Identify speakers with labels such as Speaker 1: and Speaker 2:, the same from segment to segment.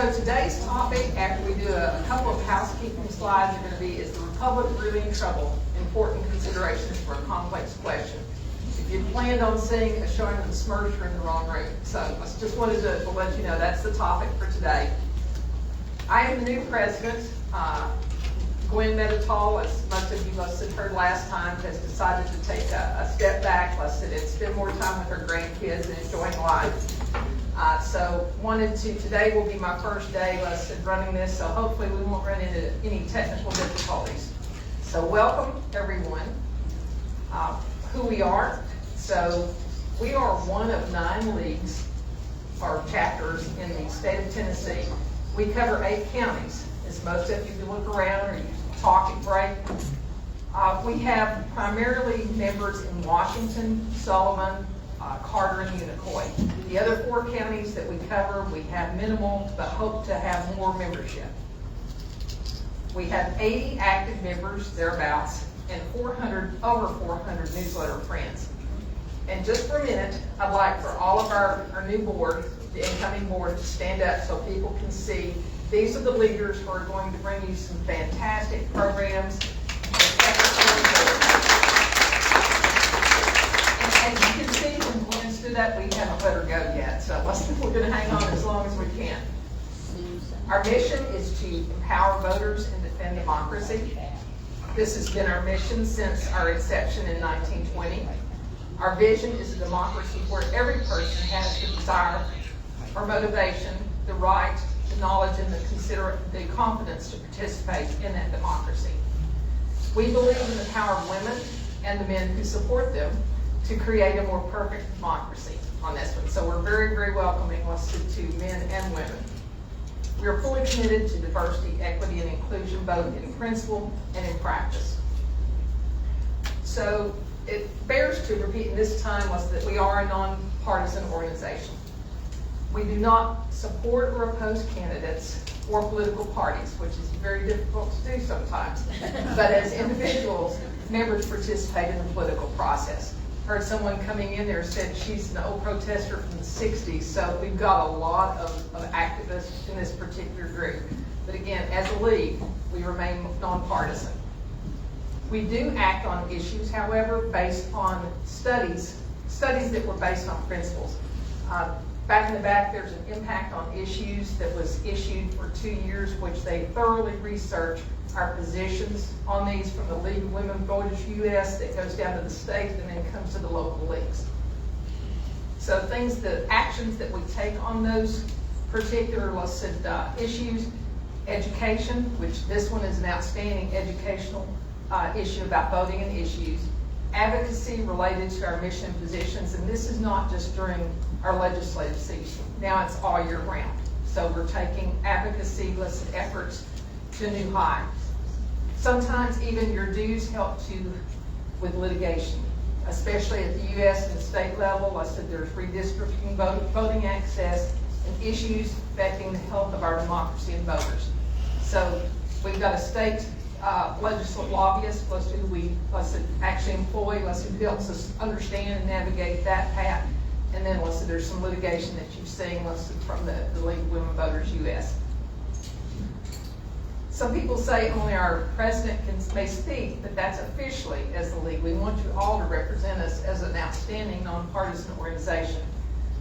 Speaker 1: So today's topic, after we do a couple of housekeeping slides, are going to be, is the Republic really in trouble? Important considerations for a complex question. If you planned on seeing a showing of the Smurfs, you're in the wrong room. So I just wanted to let you know that's the topic for today. I am the new president. Gwen Meditol, as most of you must have heard last time, has decided to take a step back, and spend more time with her grandkids and enjoying life. So today will be my first day running this, so hopefully we won't run into any technical difficulties. So welcome everyone. Who we are. So we are one of 9 leagues or chapters in the state of Tennessee. We cover 8 counties. As most of you look around or you talk at break, we have primarily members in Washington, Sullivan, Carter, and Unicoi. The other 4 counties that we cover, we have minimal, but hope to have more membership. We have 80 active members, thereabouts, and over 400 newsletter friends. And just for a minute, I'd like for all of our new board, the incoming board, to stand up so people can see. These are the leaders who are going to bring you some fantastic programs. And you can see when Glenn stood up, we haven't let her go yet. So we're going to hang on as long as we can. Our mission is to empower voters and defend democracy. This has been our mission since our inception in 1920. Our vision is a democracy where every person has the desire or motivation, the right, the knowledge, and the confidence to participate in that democracy. We believe in the power of women and the men who support them to create a more perfect democracy on this one. So we're very, very welcoming to men and women. We are fully committed to diversity, equity, and inclusion, both in principle and in practice. So it bears to repeat this time that we are a nonpartisan organization. We do not support or oppose candidates or political parties, which is very difficult to do sometimes. But as individuals, members participate in the political process. Heard someone coming in there said she's an old protester from the 60s, so we've got a lot of activists in this particular group. But again, as a league, we remain nonpartisan. We do act on issues, however, based on studies that were based on principles. Back in the back, there's an impact on issues that was issued for 2 years, which they thoroughly researched our positions on these from the League of Women Voters US that goes down to the state and then comes to the local leagues. So the actions that we take on those particular issues, education, which this one is an outstanding educational issue about voting and issues, advocacy related to our mission positions, and this is not just during our legislative season. Now it's all year round. So we're taking advocacy efforts to a new high. Sometimes even your dues help with litigation, especially at the U.S. and the state level. There's redistricting, voting access, and issues affecting the health of our democracy and voters. So we've got a state legislative lobbyist, who we actually employ, who helps us understand and navigate that path. And then there's some litigation that you've seen from the League of Women Voters US. Some people say only our president may speak, but that's officially as the league. We want you all to represent us as an outstanding nonpartisan organization.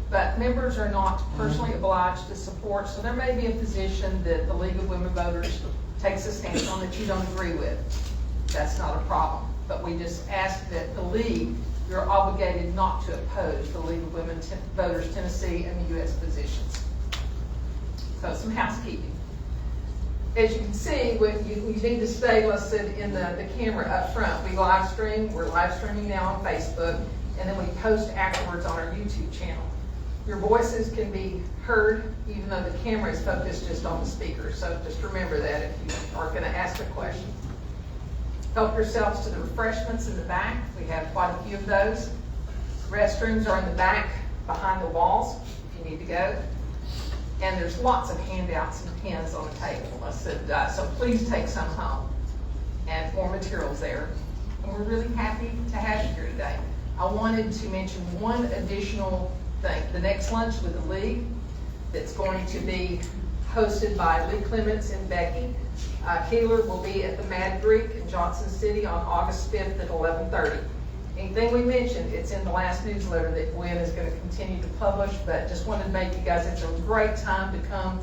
Speaker 1: But members are not personally obliged to support, so there may be a position that the League of Women Voters takes a stance on that you don't agree with. That's not a problem. But we just ask that the league, you're obligated not to oppose the League of Women Voters Tennessee and the U.S. positions. So some housekeeping. As you can see, you need to stay in the camera up front. We're live streaming now on Facebook, and then we post afterwards on our YouTube channel. Your voices can be heard even though the camera is focused just on the speaker. So just remember that if you are going to ask a question. Help yourselves to the refreshments in the back. We have quite a few of those. Restrooms are in the back behind the walls if you need to go. And there's lots of handouts and pens on the table. So please take some home and more materials there. And we're really happy to have you here today. I wanted to mention one additional thing. The next lunch with the league that's going to be hosted by Lee Clements and Becky. Keeler will be at the Mad Greek in Johnson City on August 5th at 11:30. Anything we mentioned, it's in the last newsletter that Gwen is going to continue to publish, but just wanted to make you guys, it's a great time to come.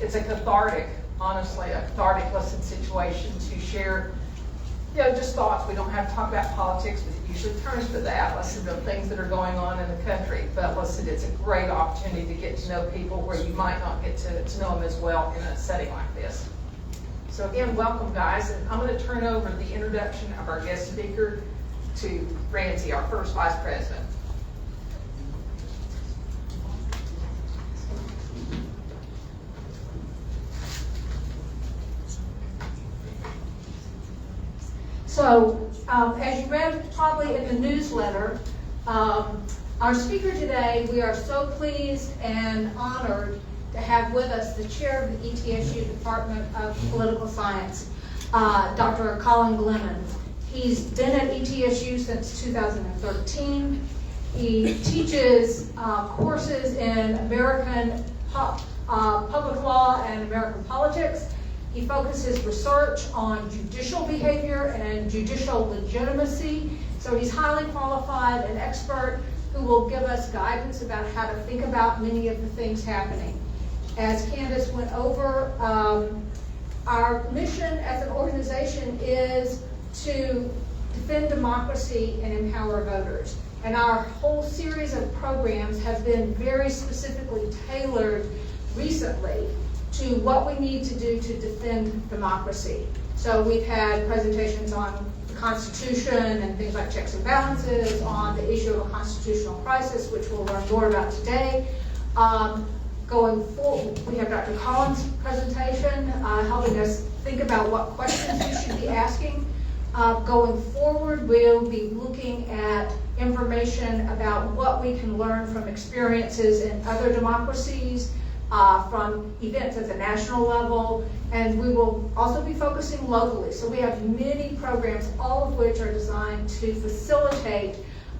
Speaker 1: It's a cathartic, honestly, a cathartic lesson situation to share, just thoughts. We don't have to talk about politics, but it usually turns to that. Listen to things that are going on in the country. But listen, it's a great opportunity to get to know people where you might not get to know them as well in a setting like this. So again, welcome guys, and I'm going to turn over the introduction of our guest speaker to Ramsey, our first vice president.
Speaker 2: So, as you read probably in the newsletter, our speaker today, we are so pleased and honored to have with us the chair of the ETSU Department of Political Science, Dr. Colin Glennon. He's been at ETSU since 2013. He teaches courses in American public law and American politics. He focuses research on judicial behavior and judicial legitimacy. So he's highly qualified and expert who will give us guidance about how to think about many of the things happening. As Candace went over, our mission as an organization is to defend democracy and empower voters. And our whole series of programs have been very specifically tailored recently to what we need to do to defend democracy. So we've had presentations on the Constitution and things like checks and balances, on the issue of a constitutional crisis, which we'll learn more about today. Going forward, we have Dr. Colin's presentation helping us think about what questions we should be asking. Going forward, we'll be looking at information about what we can learn from experiences in other democracies, from events at the national level, and we will also be focusing locally. So we have many programs, all of which are designed to facilitate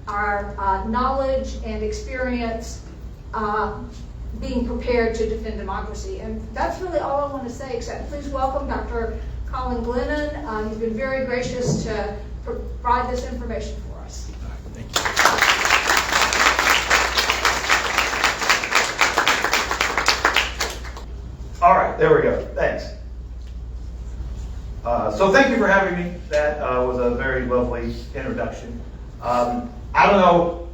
Speaker 2: our knowledge and experience being prepared to defend democracy. And that's really all I want to say, except please welcome Dr. Colin Glennon. He's been very gracious to provide this information for us.
Speaker 3: All right, thank you. All right, there we go. Thanks. So thank you for having me. That was a very lovely introduction. I don't know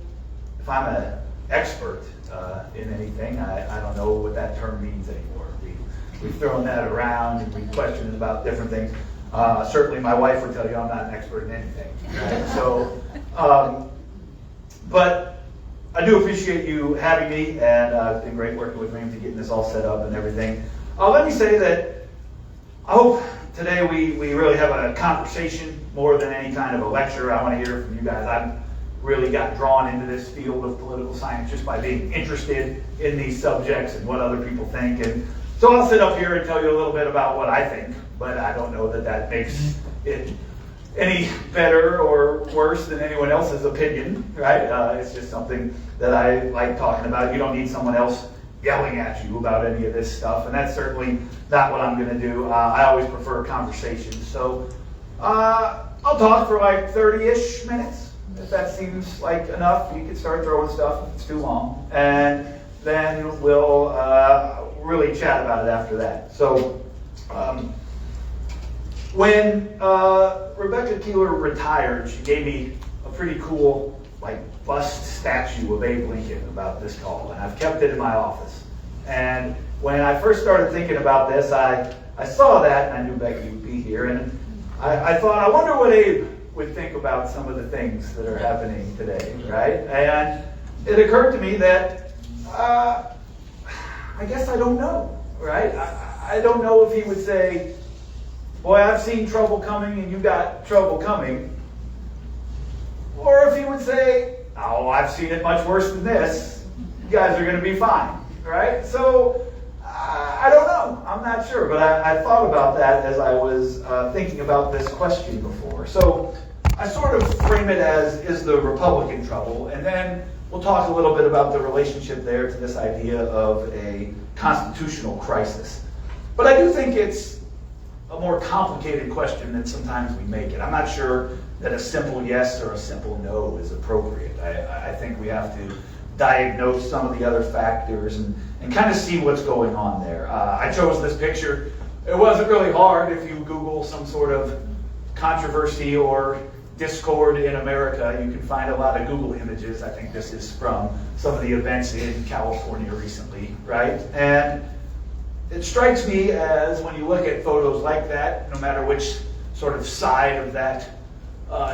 Speaker 3: if I'm an expert in anything. I don't know what that term means anymore. We've thrown that around and we questioned about different things. Certainly my wife would tell you I'm not an expert in anything. Right? So, but I do appreciate you having me, and it's been great working with Ramsey, getting this all set up and everything. Let me say that I hope today we really have a conversation more than any kind of a lecture. I want to hear from you guys. I've really got drawn into this field of political science just by being interested in these subjects and what other people think. And so I'll sit up here and tell you a little bit about what I think, but I don't know that that makes it any better or worse than anyone else's opinion, right? It's just something that I like talking about. You don't need someone else yelling at you about any of this stuff, and that's certainly not what I'm going to do. I always prefer conversations. So I'll talk for like 30-ish minutes. If that seems like enough, you can start throwing stuff if it's too long. And then we'll really chat about it after that. So when Rebecca Keeler retired, she gave me a pretty cool bust statue of Abe Lincoln about this tall, and I've kept it in my office. And when I first started thinking about this, I saw that, and I knew Becky would be here, and I thought, I wonder what Abe would think about some of the things that are happening today, right? And it occurred to me that I guess I don't know, right? I don't know if he would say, boy, I've seen trouble coming and you got trouble coming. Or if he would say, oh, I've seen it much worse than this. You guys are going to be fine, right? So I don't know. I'm not sure. But I thought about that as I was thinking about this question before. So I sort of frame it as, is the Republican trouble? And then we'll talk a little bit about the relationship there to this idea of a constitutional crisis. But I do think it's a more complicated question than sometimes we make it. I'm not sure that a simple yes or a simple no is appropriate. I think we have to diagnose some of the other factors and kind of see what's going on there. I chose this picture. It wasn't really hard. If you Google some sort of controversy or discord in America, you can find a lot of Google images. I think this is from some of the events in California recently, right? And it strikes me as when you look at photos like that, no matter which sort of side of that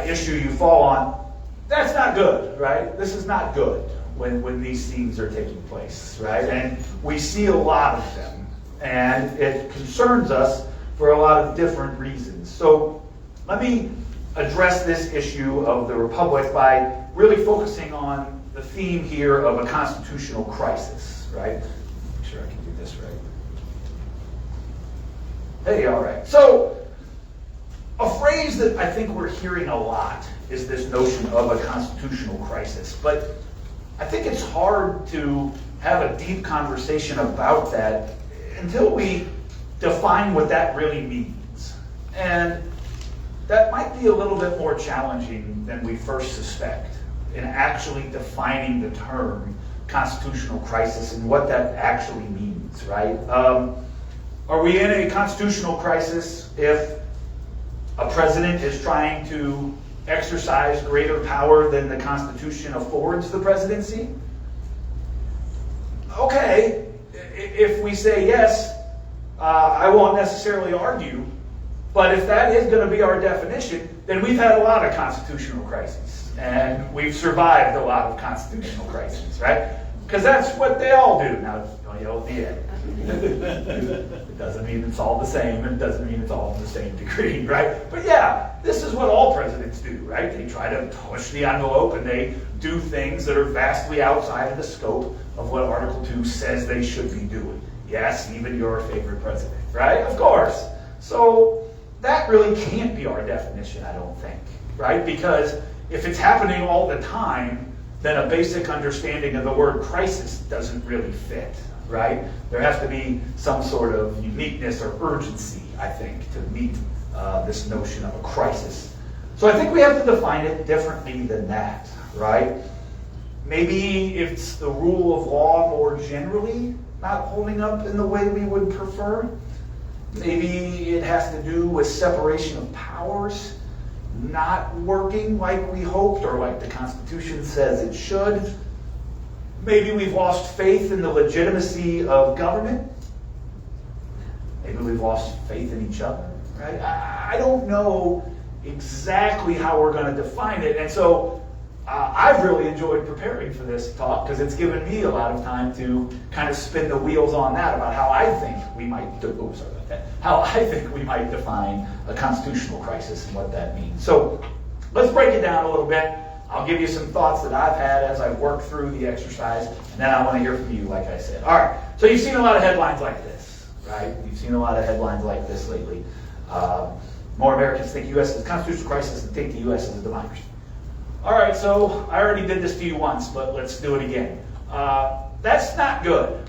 Speaker 3: issue you fall on, that's not good, right? This is not good when these scenes are taking place, right? And we see a lot of them, and it concerns us for a lot of different reasons. So let me address this issue of the Republic by really focusing on the theme here of a constitutional crisis, right? Make sure I can do this right. Hey, all right. So a phrase that I think we're hearing a lot is this notion of a constitutional crisis. But I think it's hard to have a deep conversation about that until we define what that really means. And that might be a little bit more challenging than we first suspect in actually defining the term constitutional crisis and what that actually means, right? Are we in a constitutional crisis if a president is trying to exercise greater power than the Constitution affords the presidency? Okay, if we say yes, I won't necessarily argue, but if that is going to be our definition, then we've had a lot of constitutional crises, and we've survived a lot of constitutional crises, right? Because that's what they all do. Now, don't yell at the end. It doesn't mean it's all the same, and it doesn't mean it's all to the same degree, right? But yeah, this is what all presidents do, right? They try to push the envelope, and they do things that are vastly outside of the scope of what Article 2 says they should be doing. Yes, even your favorite president, right? Of course. So that really can't be our definition, I don't think, right? Because if it's happening all the time, then a basic understanding of the word crisis doesn't really fit, right? There has to be some sort of uniqueness or urgency, I think, to meet this notion of a crisis. So I think we have to define it differently than that, right? Maybe it's the rule of law more generally not holding up in the way we would prefer. Maybe it has to do with separation of powers not working like we hoped or like the Constitution says it should. Maybe we've lost faith in the legitimacy of government. Maybe we've lost faith in each other, right? I don't know exactly how we're going to define it. And so I've really enjoyed preparing for this talk because it's given me a lot of time to kind of spin the wheels on that about how I think we might define a constitutional crisis and what that means. So let's break it down a little bit. I'll give you some thoughts that I've had as I've worked through the exercise, and then I want to hear from you, like I said. All right, so you've seen a lot of headlines like this, right? You've seen a lot of headlines like this lately. More Americans think U.S. is a constitutional crisis and think the U.S. is a democracy. All right, so I already did this to you once, but let's do it again. That's not good,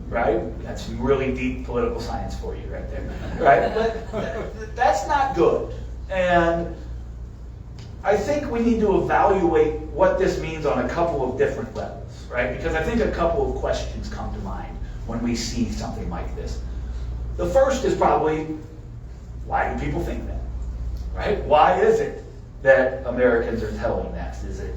Speaker 3: right? That's some really deep political science for you right there, right? But that's not good. And I think we need to evaluate what this means on a couple of different levels, right? Because I think a couple of questions come to mind when we see something like this. The first is probably, why do people think that, right? Why is it that Americans are telling that? Is it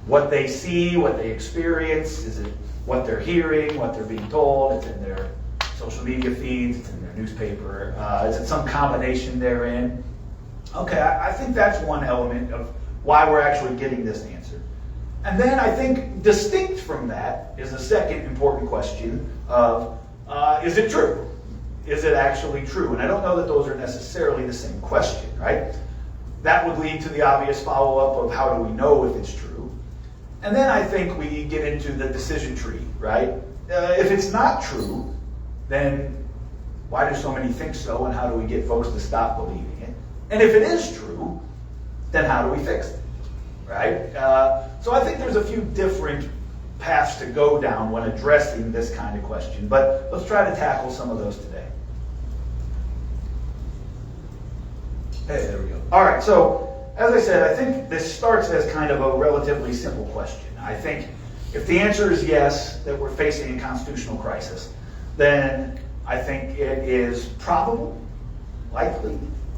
Speaker 3: what they see, what they experience? Is it what they're hearing, what they're being told? It's in their social media feeds, it's in their newspaper. Is it some combination therein? Okay, I think that's one element of why we're actually getting this answer. And then I think distinct from that is a second important question of, is it true? Is it actually true? And I don't know that those are necessarily the same question, right? That would lead to the obvious follow-up of how do we know if it's true? And then I think we get into the decision tree, right? If it's not true, then why do so many think so, and how do we get folks to stop believing it? And if it is true, then how do we fix it, right? So I think there's a few different paths to go down when addressing this kind of question, but let's try to tackle some of those today. Hey, there we go. All right, so as I said, I think this starts as kind of a relatively simple question. I think if the answer is yes, that we're facing a constitutional crisis, then I think it is probable, likely,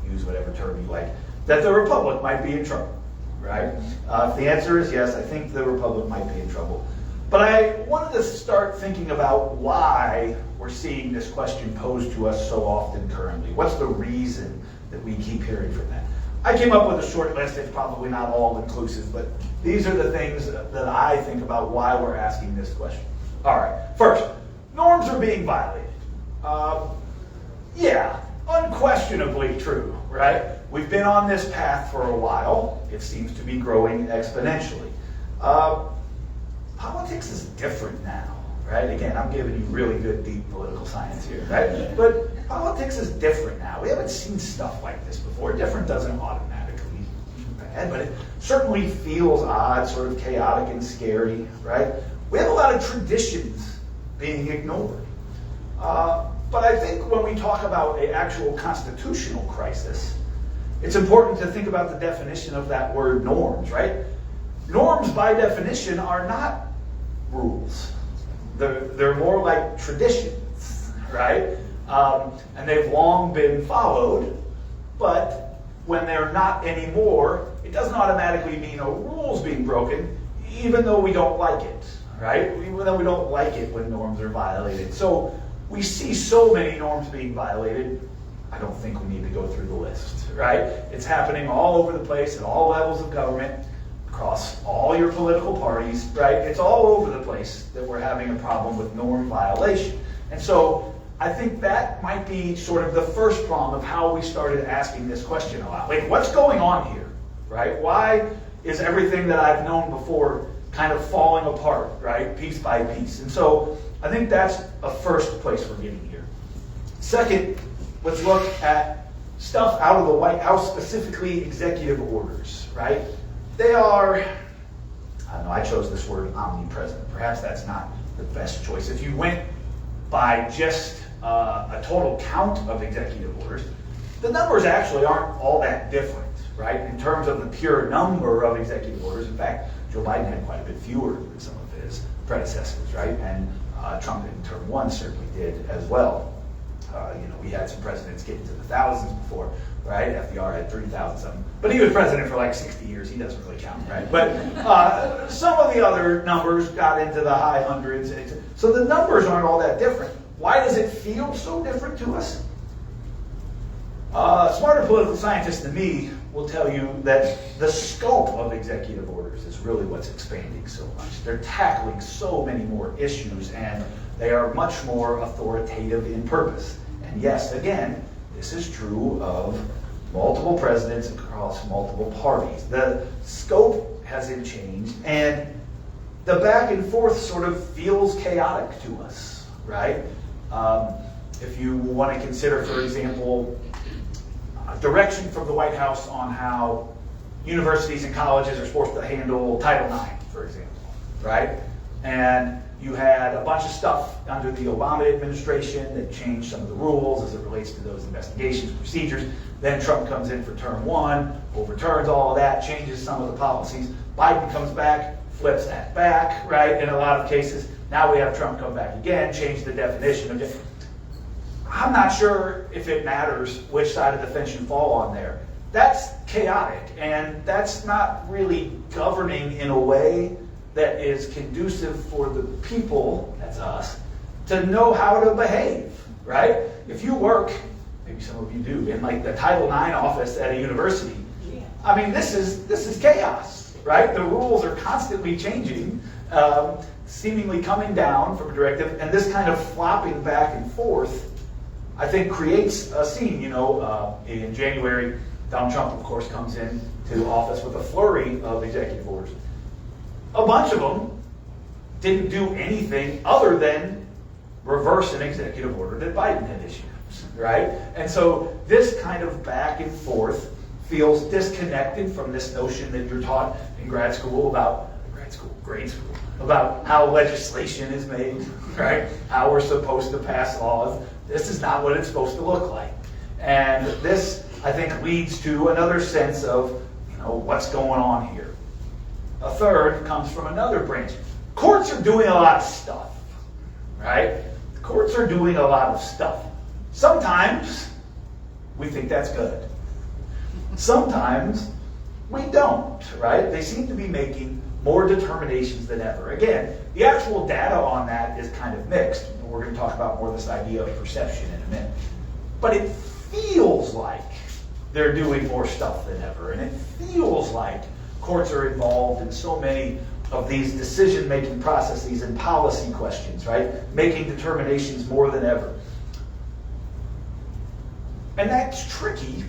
Speaker 3: use whatever term you like, that the Republic might be in trouble, right? If the answer is yes, I think the Republic might be in trouble. But I wanted to start thinking about why we're seeing this question posed to us so often currently. What's the reason that we keep hearing from that? I came up with a short list. It's probably not all inclusive, but these are the things that I think about why we're asking this question. All right, first, norms are being violated. Yeah, unquestionably true, right? We've been on this path for a while. It seems to be growing exponentially. Politics is different now, right? Again, I'm giving you really good, deep political science here, right? But politics is different now. We haven't seen stuff like this before. Different doesn't automatically mean bad, but it certainly feels odd, sort of chaotic and scary, right? We have a lot of traditions being ignored. But I think when we talk about an actual constitutional crisis, it's important to think about the definition of that word norms, right? Norms, by definition, are not rules. They're more like traditions, right? And they've long been followed, but when they're not anymore, it doesn't automatically mean a rule's being broken, even though we don't like it, right? Even though we don't like it when norms are violated. So we see so many norms being violated, I don't think we need to go through the list, right? It's happening all over the place at all levels of government, across all your political parties, right? It's all over the place that we're having a problem with norm violation. And so I think that might be sort of the first prong of how we started asking this question a lot. Like, what's going on here, right? Why is everything that I've known before kind of falling apart, right? Piece by piece. And so I think that's a first place we're getting here. Second, let's look at stuff out of the White House, specifically executive orders, right? They are, I don't know, I chose this word omnipresent. Perhaps that's not the best choice. If you went by just a total count of executive orders, the numbers actually aren't all that different, right? In terms of the pure number of executive orders. In fact, Joe Biden had quite a bit fewer than some of his predecessors, right? And Trump in term one certainly did as well. We had some presidents get into the thousands before, right? FDR had 3,000 something. But he was president for like 60 years. He doesn't really count, right? But some of the other numbers got into the high hundreds. So the numbers aren't all that different. Why does it feel so different to us? Smarter political scientists than me will tell you that the scope of executive orders is really what's expanding so much. They're tackling so many more issues, and they are much more authoritative in purpose. And yes, again, this is true of multiple presidents across multiple parties. The scope hasn't changed, and the back and forth sort of feels chaotic to us, right? If you want to consider, for example, direction from the White House on how universities and colleges are supposed to handle Title IX, for example, right? And you had a bunch of stuff under the Obama administration that changed some of the rules as it relates to those investigations, procedures. Then Trump comes in for term one, overturns all of that, changes some of the policies. Biden comes back, flips that back, right? In a lot of cases, now we have Trump come back again, change the definition of it. I'm not sure if it matters which side of the fence you fall on there. That's chaotic, and that's not really governing in a way that is conducive for the people, that's us, to know how to behave, right? If you work, maybe some of you do, in like the Title IX office at a university, I mean, this is chaos, right? The rules are constantly changing, seemingly coming down from a directive, and this kind of flopping back and forth, I think, creates a scene. In January, Donald Trump, of course, comes in to office with a flurry of executive orders. A bunch of them didn't do anything other than reverse an executive order that Biden had issued, right? And so this kind of back and forth feels disconnected from this notion that you're taught in grade school, about how legislation is made, right? How we're supposed to pass laws. This is not what it's supposed to look like. And this, I think leads to another sense of, what's going on here. A third comes from another branch. Courts are doing a lot of stuff, right? Courts are doing a lot of stuff. Sometimes we think that's good. Sometimes we don't, right? They seem to be making more determinations than ever. Again, the actual data on that is kind of mixed. We're going to talk about more this idea of perception in a minute. But it feels like they're doing more stuff than ever. And it feels like courts are involved in so many of these decision-making processes and policy questions, right? Making determinations more than ever. And that's tricky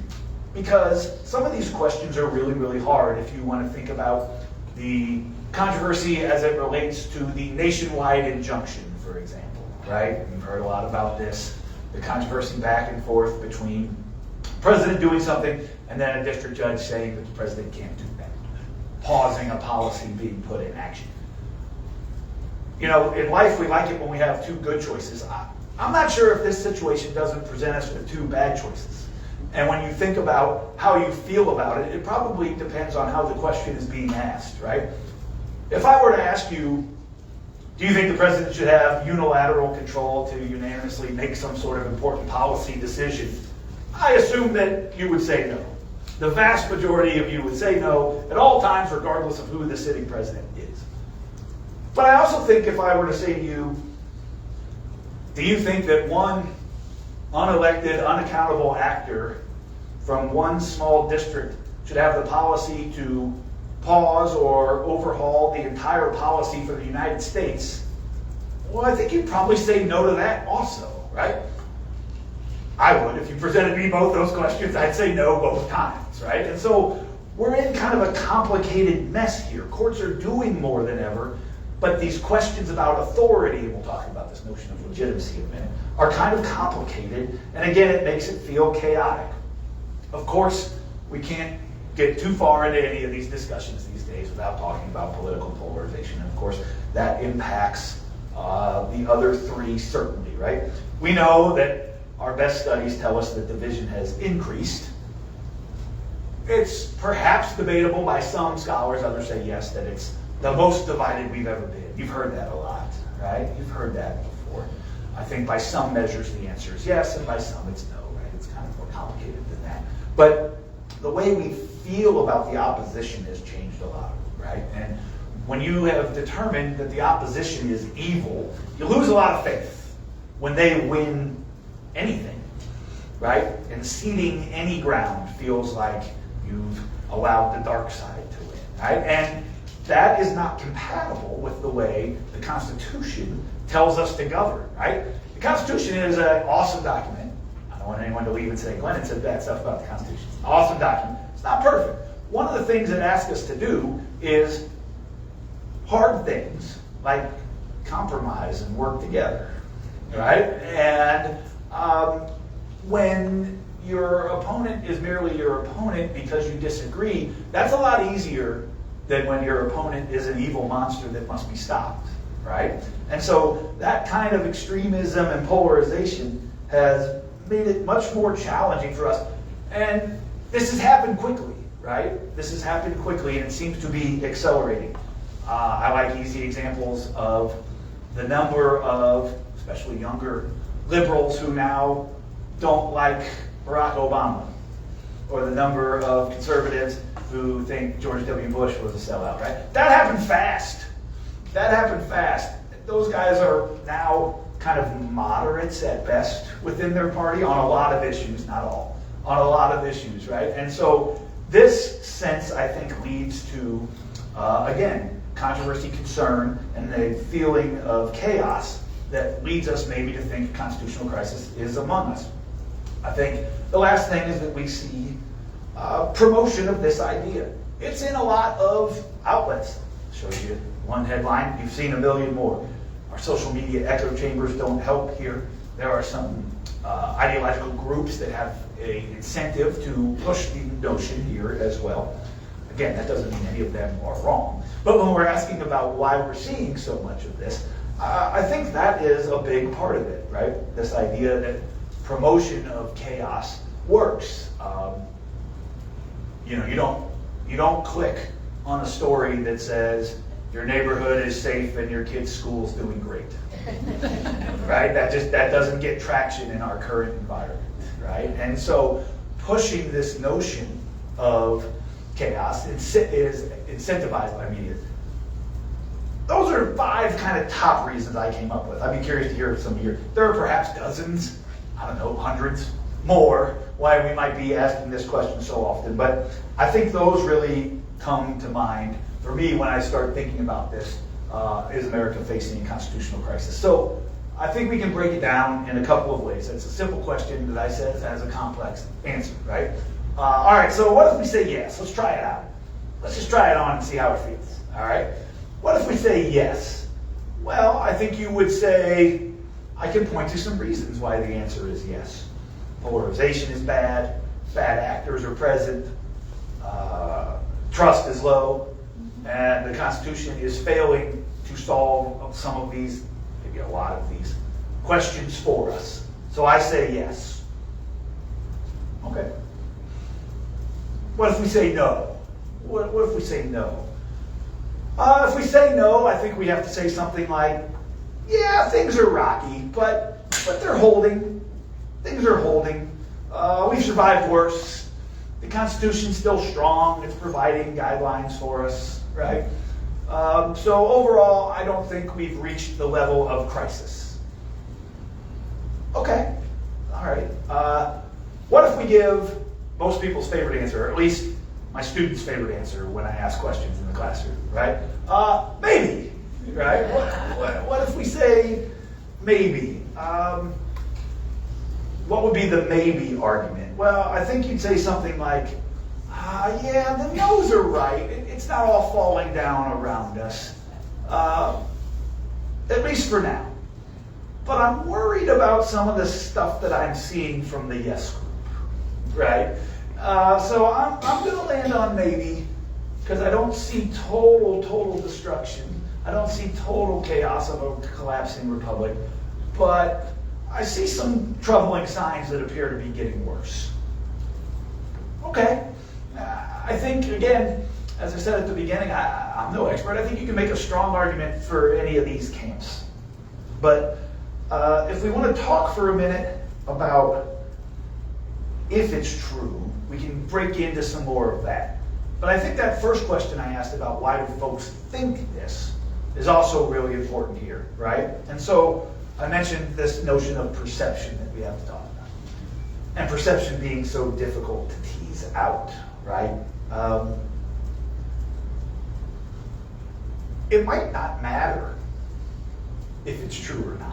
Speaker 3: because some of these questions are really, really hard if you want to think about the controversy as it relates to the nationwide injunction, for example, right? You've heard a lot about this, the controversy back and forth between the president doing something and then a district judge saying that the president can't do that, pausing a policy being put in action. In life we like it when we have two good choices. I'm not sure if this situation doesn't present us with two bad choices. And when you think about how you feel about it, it probably depends on how the question is being asked, right? If I were to ask you, do you think the president should have unilateral control to unanimously make some sort of important policy decision? I assume that you would say no. The vast majority of you would say no at all times, regardless of who the sitting president is. But I also think if I were to say to you, do you think that one unelected, unaccountable actor from one small district should have the policy to pause or overhaul the entire policy for the United States? Well, I think you'd probably say no to that also, right? I would. If you presented me both those questions, I'd say no both times, right? And so we're in kind of a complicated mess here. Courts are doing more than ever, but these questions about authority, and we'll talk about this notion of legitimacy in a minute, are kind of complicated, and again, it makes it feel chaotic. Of course, we can't get too far into any of these discussions these days without talking about political polarization, and of course, that impacts the other three certainly, right? We know that our best studies tell us that division has increased. It's perhaps debatable by some scholars, others say yes, that it's the most divided we've ever been. You've heard that a lot, right? You've heard that before. I think by some measures the answer is yes, and by some it's no, right? It's kind of more complicated than that. But the way we feel about the opposition has changed a lot, right? And when you have determined that the opposition is evil, you lose a lot of faith when they win anything, right? And ceding any ground feels like you've allowed the dark side to win, right? And that is not compatible with the way the Constitution tells us to govern, right? The Constitution is an awesome document. I don't want anyone to leave and say, Glennon said bad stuff about the Constitution. It's an awesome document. It's not perfect. One of the things it asks us to do is hard things like compromise and work together, right? And when your opponent is merely your opponent because you disagree, that's a lot easier than when your opponent is an evil monster that must be stopped, right? And so that kind of extremism and polarization has made it much more challenging for us. And this has happened quickly, right? This has happened quickly, and it seems to be accelerating. I like easy examples of the number of, especially younger liberals who now don't like Barack Obama, or the number of conservatives who think George W. Bush was a sellout, right? That happened fast. That happened fast. Those guys are now kind of moderates at best within their party on a lot of issues, not all, on a lot of issues, right? And so this sense, I think, leads to, again, controversy, concern, and the feeling of chaos that leads us maybe to think a constitutional crisis is among us. I think the last thing is that we see promotion of this idea. It's in a lot of outlets. Shows you one headline, you've seen a million more. Our social media echo chambers don't help here. There are some ideological groups that have an incentive to push the notion here as well. Again, that doesn't mean any of them are wrong. But when we're asking about why we're seeing so much of this, I think that is a big part of it, right? This idea that promotion of chaos works. You don't click on a story that says your neighborhood is safe and your kid's school's doing great. Right? That doesn't get traction in our current environment, right? And so pushing this notion of chaos is incentivized by media. Those are 5 kind of top reasons I came up with. I'd be curious to hear some of your. There are perhaps dozens, I don't know, hundreds more why we might be asking this question so often. But I think those really come to mind for me when I start thinking about this. Is America facing a constitutional crisis? So I think we can break it down in a couple of ways. It's a simple question that I said has a complex answer, right? All right, so what if we say yes? Let's try it out. Let's just try it on and see how it feels, all right? What if we say yes? Well, I think you would say, I can point to some reasons why the answer is yes. Polarization is bad actors are present, trust is low, and the Constitution is failing to solve some of these, maybe a lot of these, questions for us. So I say yes. Okay. What if we say no? What if we say no? If we say no, I think we have to say something like, yeah, things are rocky, but they're holding. Things are holding. We've survived worse. The Constitution's still strong. It's providing guidelines for us, right? So overall, I don't think we've reached the level of crisis. Okay. All right. What if we give most people's favorite answer, or at least my students' favorite answer when I ask questions in the classroom, right? Maybe, right? What if we say maybe? What would be the maybe argument? Well, I think you'd say something like, yeah, the no's are right. It's not all falling down around us, at least for now. But I'm worried about some of the stuff that I'm seeing from the yes group, right? So I'm going to land on maybe, because I don't see total destruction. I don't see total chaos of a collapsing republic, but I see some troubling signs that appear to be getting worse. Okay. I think, again, as I said at the beginning, I'm no expert. I think you can make a strong argument for any of these camps. But if we want to talk for a minute about if it's true, we can break into some more of that. But I think that first question I asked about why do folks think this is also really important here, right? And so I mentioned this notion of perception that we have to talk about. And perception being so difficult to tease out, right? It might not matter if it's true or not.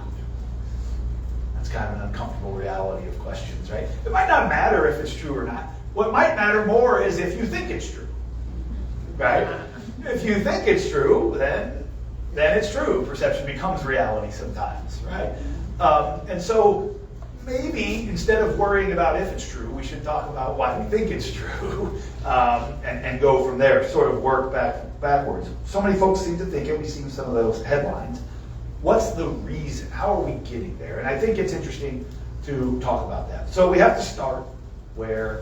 Speaker 3: That's kind of an uncomfortable reality of questions, right? It might not matter if it's true or not. What might matter more is if you think it's true, right? If you think it's true, then it's true. Perception becomes reality sometimes, right? And so maybe instead of worrying about if it's true, we should talk about why we think it's true, and go from there, sort of work backwards. So many folks seem to think it. We've seen some of those headlines. What's the reason? How are we getting there? And I think it's interesting to talk about that. So we have to start where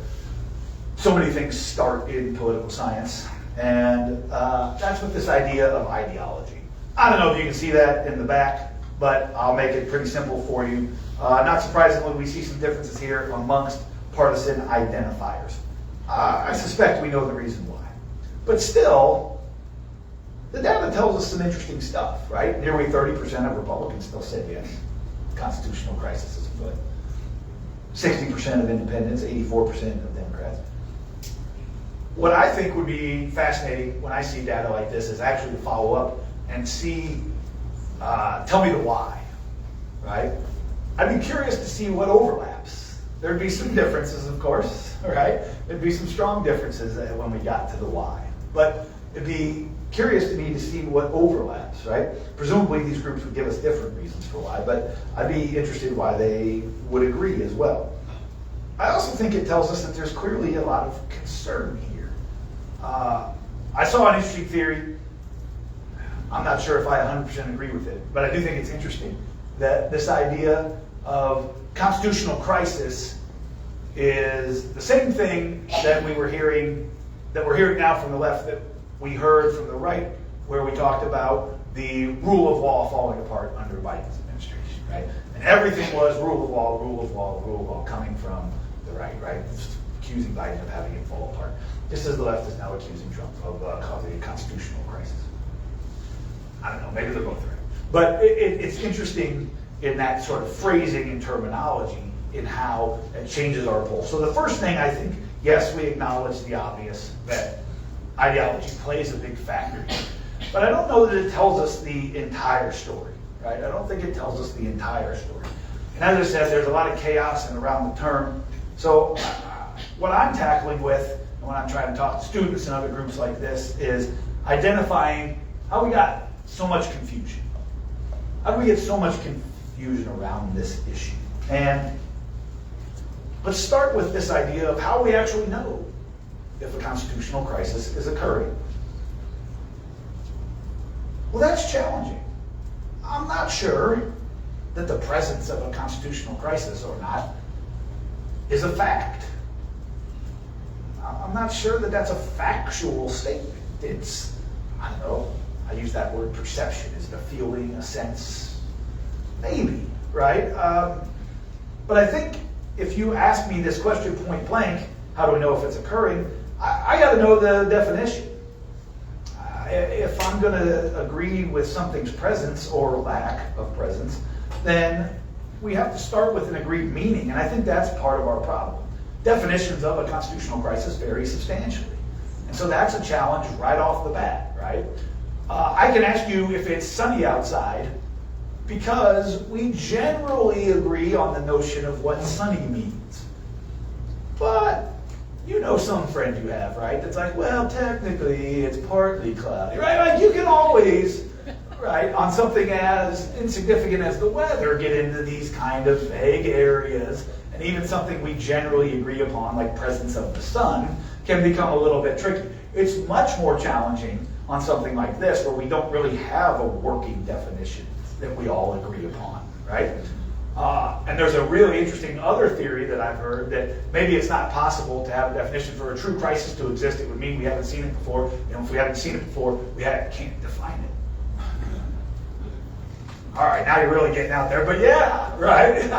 Speaker 3: so many things start in political science, and that's with this idea of ideology. I don't know if you can see that in the back, but I'll make it pretty simple for you. Not surprisingly, we see some differences here amongst partisan identifiers. I suspect we know the reason why. But still, the data tells us some interesting stuff, right? Nearly 30% of Republicans still said yes. Constitutional crisis is afoot. 60% of independents, 84% of Democrats. What I think would be fascinating when I see data like this is actually to follow up and see, tell me the why, right? I'd be curious to see what overlaps. There'd be some differences, of course, right? There'd be some strong differences when we got to the why. But it'd be curious to me to see what overlaps, right? Presumably these groups would give us different reasons for why, but I'd be interested why they would agree as well. I also think it tells us that there's clearly a lot of concern here. I saw an interesting theory. I'm not sure if I 100% agree with it, but I do think it's interesting that this idea of constitutional crisis is the same thing that we're hearing now from the left that we heard from the right, where we talked about the rule of law falling apart under Biden's administration, right? And everything was rule of law, rule of law, rule of law coming from the right? Just accusing Biden of having it fall apart. Just as the left is now accusing Trump of causing a constitutional crisis. I don't know, maybe they're both right. But it's interesting in that sort of phrasing and terminology in how it changes our poll. So the first thing, I think, yes, we acknowledge the obvious that ideology plays a big factor here. But I don't know that it tells us the entire story, right? I don't think it tells us the entire story. And as I said, there's a lot of chaos and around the term. So what I'm tackling with, and when I'm trying to talk to students and other groups like this, is identifying how we got so much confusion. How do we get so much confusion around this issue? And let's start with this idea of how we actually know if a constitutional crisis is occurring. Well, that's challenging. I'm not sure that the presence of a constitutional crisis or not is a fact. I'm not sure that that's a factual statement. It's, I don't know, I use that word perception. Is it a feeling, a sense? Maybe, right? But I think if you ask me this question point blank, how do we know if it's occurring? I got to know the definition. If I'm going to agree with something's presence or lack of presence, then we have to start with an agreed meaning, and I think that's part of our problem. Definitions of a constitutional crisis vary substantially, and so that's a challenge right off the bat, right? I can ask you if it's sunny outside because we generally agree on the notion of what sunny means. But you know some friend you have, right? That's like, well, technically it's partly cloudy, right? Like you can always, right, on something as insignificant as the weather, get into these kind of vague areas, and even something we generally agree upon, like presence of the sun, can become a little bit tricky. It's much more challenging on something like this, where we don't really have a working definition that we all agree upon, right? And there's a really interesting other theory that I've heard that maybe it's not possible to have a definition for a true crisis to exist. It would mean we haven't seen it before. You know, if we haven't seen it before, we can't define it. All right, now you're really getting out there, but yeah, right?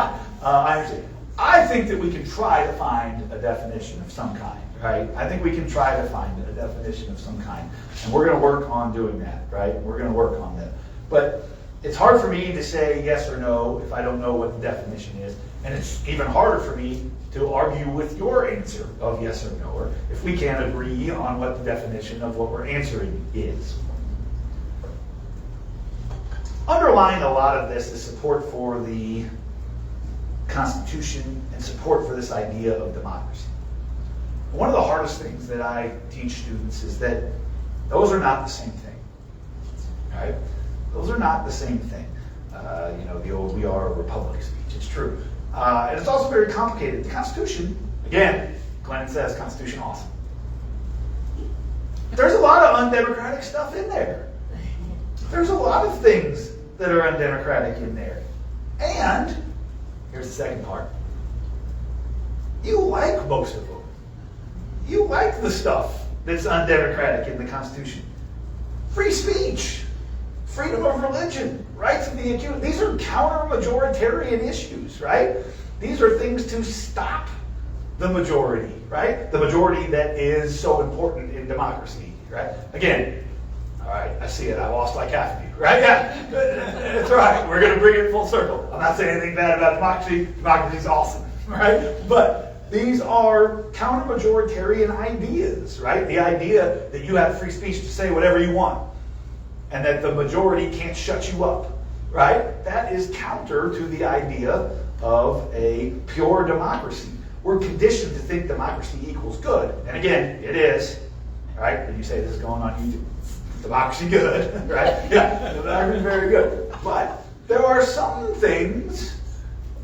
Speaker 3: I understand. I think that we can try to find a definition of some kind, right? I think we can try to find a definition of some kind. And we're going to work on doing that, right? We're going to work on that. But it's hard for me to say yes or no if I don't know what the definition is. And it's even harder for me to argue with your answer of yes or no, or if we can't agree on what the definition of what we're answering is. Underlying a lot of this is support for the Constitution and support for this idea of democracy. One of the hardest things that I teach students is that those are not the same thing, right? Those are not the same thing. You know, the old "we are a republic" speech. It's true. And it's also very complicated. The Constitution, again, Glennon says, Constitution awesome. There's a lot of undemocratic stuff in there. There's a lot of things that are undemocratic in there. And, here's the second part. You like most of them. You like the stuff that's undemocratic in the Constitution. Free speech, freedom of religion, rights of the accused. These are counter-majoritarian issues, right? These are things to stop the majority, right? The majority that is so important in democracy, right? Again, all right, I see it. I lost like half of you, right? Yeah, that's right. We're going to bring it full circle. I'm not saying anything bad about democracy. Democracy's awesome, right? But these are counter-majoritarian ideas, right? The idea that you have free speech to say whatever you want and that the majority can't shut you up, right? That is counter to the idea of a pure democracy. We're conditioned to think democracy equals good. And again, it is, right? And you say this is going on YouTube. Democracy good, right? Yeah, democracy very good. But there are some things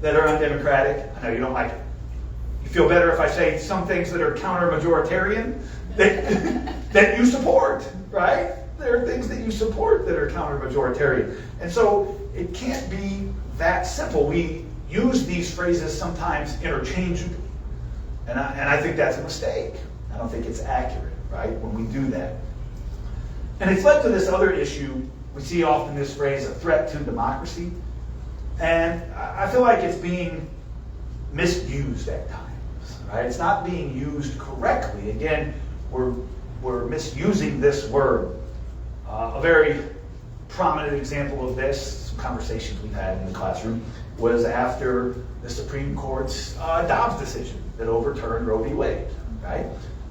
Speaker 3: that are undemocratic. I know you don't like it. You feel better if I say some things that are counter-majoritarian that you support, right? There are things that you support that are counter-majoritarian. And so it can't be that simple. We use these phrases sometimes interchangeably. And I think that's a mistake. I don't think it's accurate, right, when we do that. And it's led to this other issue. We see often this phrase, a threat to democracy. And I feel like it's being misused at times, right? It's not being used correctly. Again, we're misusing this word. A very prominent example of this, some conversations we've had in the classroom, was after the Supreme Court's Dobbs decision that overturned Roe v. Wade, right?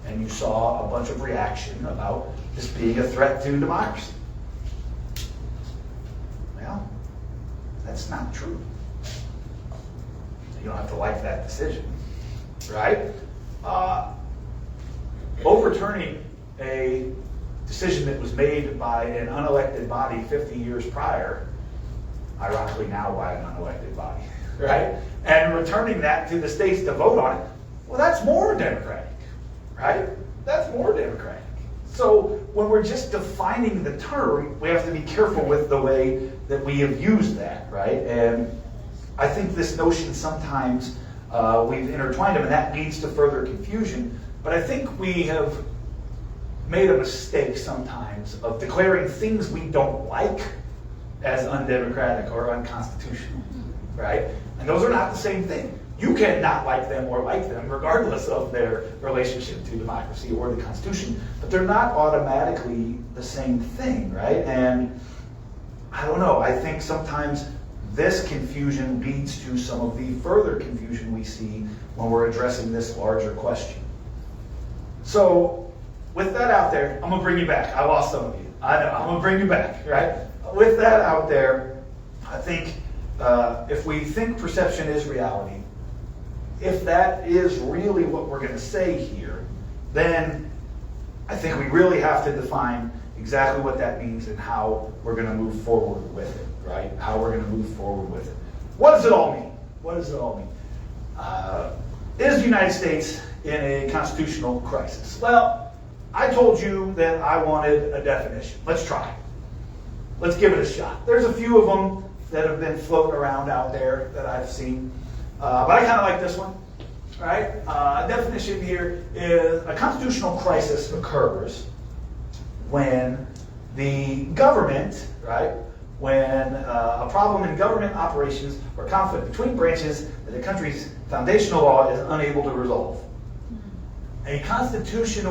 Speaker 3: And you saw a bunch of reaction about this being a threat to democracy. Well, that's not true. You don't have to like that decision, right? Overturning a decision that was made by an unelected body 50 years prior, ironically now by an unelected body, right? And returning that to the states to vote on it, well, that's more democratic, right? That's more democratic. So when we're just defining the term, we have to be careful with the way that we have used that, right? And I think this notion sometimes we've intertwined them, and that leads to further confusion. But I think we have made a mistake sometimes of declaring things we don't like as undemocratic or unconstitutional, right? And those are not the same thing. You can not like them or like them regardless of their relationship to democracy or the Constitution, but they're not automatically the same thing, right? And I don't know, I think sometimes this confusion leads to some of the further confusion we see when we're addressing this larger question. So with that out there, I'm going to bring you back. I lost some of you. I know, I'm going to bring you back, right? With that out there, I think if we think perception is reality, if that is really what we're going to say here, then I think we really have to define exactly what that means and how we're going to move forward with it, right? How we're going to move forward with it. What does it all mean? What does it all mean? Is the United States in a constitutional crisis? Well, I told you that I wanted a definition. Let's try it. Let's give it a shot. There's a few of them that have been floating around out there that I've seen. But I kind of like this one, right? A definition here is a constitutional crisis occurs when the government, right, when a problem in government operations or conflict between branches that the country's foundational law is unable to resolve. A constitution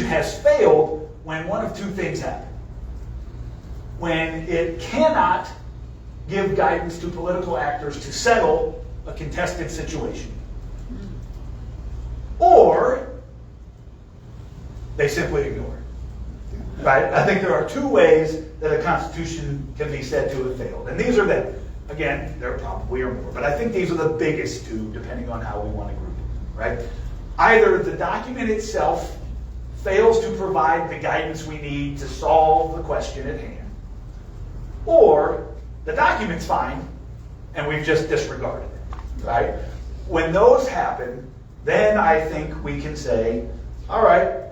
Speaker 3: has failed when one of two things happen. When it cannot give guidance to political actors to settle a contested situation. Or they simply ignore it. Right? I think there are two ways that a constitution can be said to have failed. And these are them. Again, there probably are more, but I think these are the biggest two, depending on how we want to group it. Right? Either the document itself fails to provide the guidance we need to solve the question at hand, or the document's fine and we've just disregarded it, right? When those happen, then I think we can say, all right,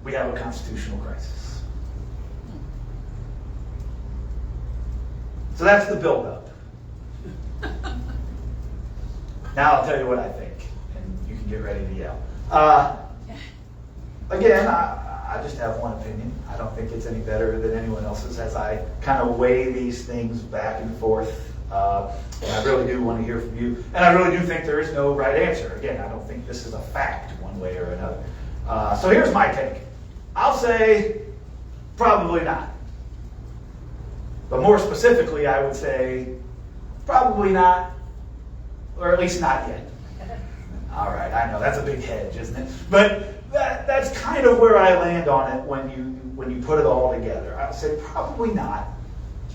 Speaker 3: we have a constitutional crisis. So that's the buildup. Now I'll tell you what I think, and you can get ready to yell. Again, I just have one opinion. I don't think it's any better than anyone else's as I kind of weigh these things back and forth. And I really do want to hear from you. And I really do think there is no right answer. Again, I don't think this is a fact one way or another. So here's my take. I'll say probably not. But more specifically, I would say probably not, or at least not yet. All right, I know that's a big hedge, isn't it? But that's kind of where I land on it when you put it all together. I'll say probably not,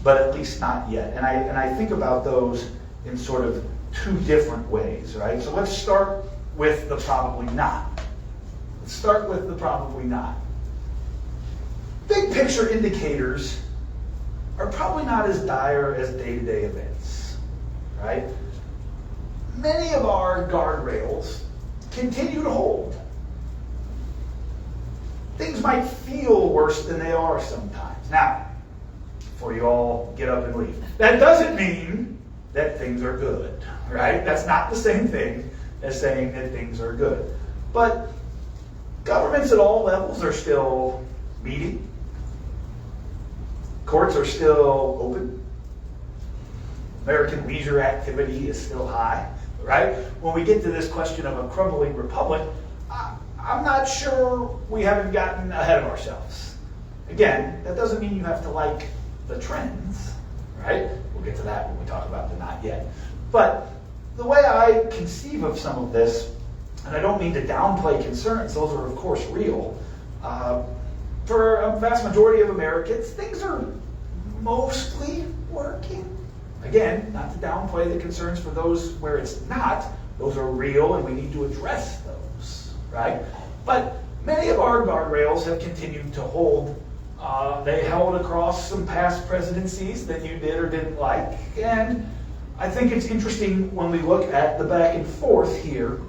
Speaker 3: but at least not yet. And I think about those in sort of two different ways, right? So let's start with the probably not. Let's start with the probably not. Big picture indicators are probably not as dire as day-to-day events, right? Many of our guardrails continue to hold. Things might feel worse than they are sometimes. Now, before you all get up and leave, that doesn't mean that things are good, right? That's not the same thing as saying that things are good. But governments at all levels are still meeting. Courts are still open. American leisure activity is still high, right? When we get to this question of a crumbling republic, I'm not sure we haven't gotten ahead of ourselves. Again, that doesn't mean you have to like the trends, right? We'll get to that when we talk about the not yet. But the way I conceive of some of this, and I don't mean to downplay concerns, those are of course real. For a vast majority of Americans, things are mostly working. Again, not to downplay the concerns for those where it's not. Those are real and we need to address those, right? But many of our guardrails have continued to hold. They held across some past presidencies that you did or didn't like. And I think it's interesting when we look at the back and forth here,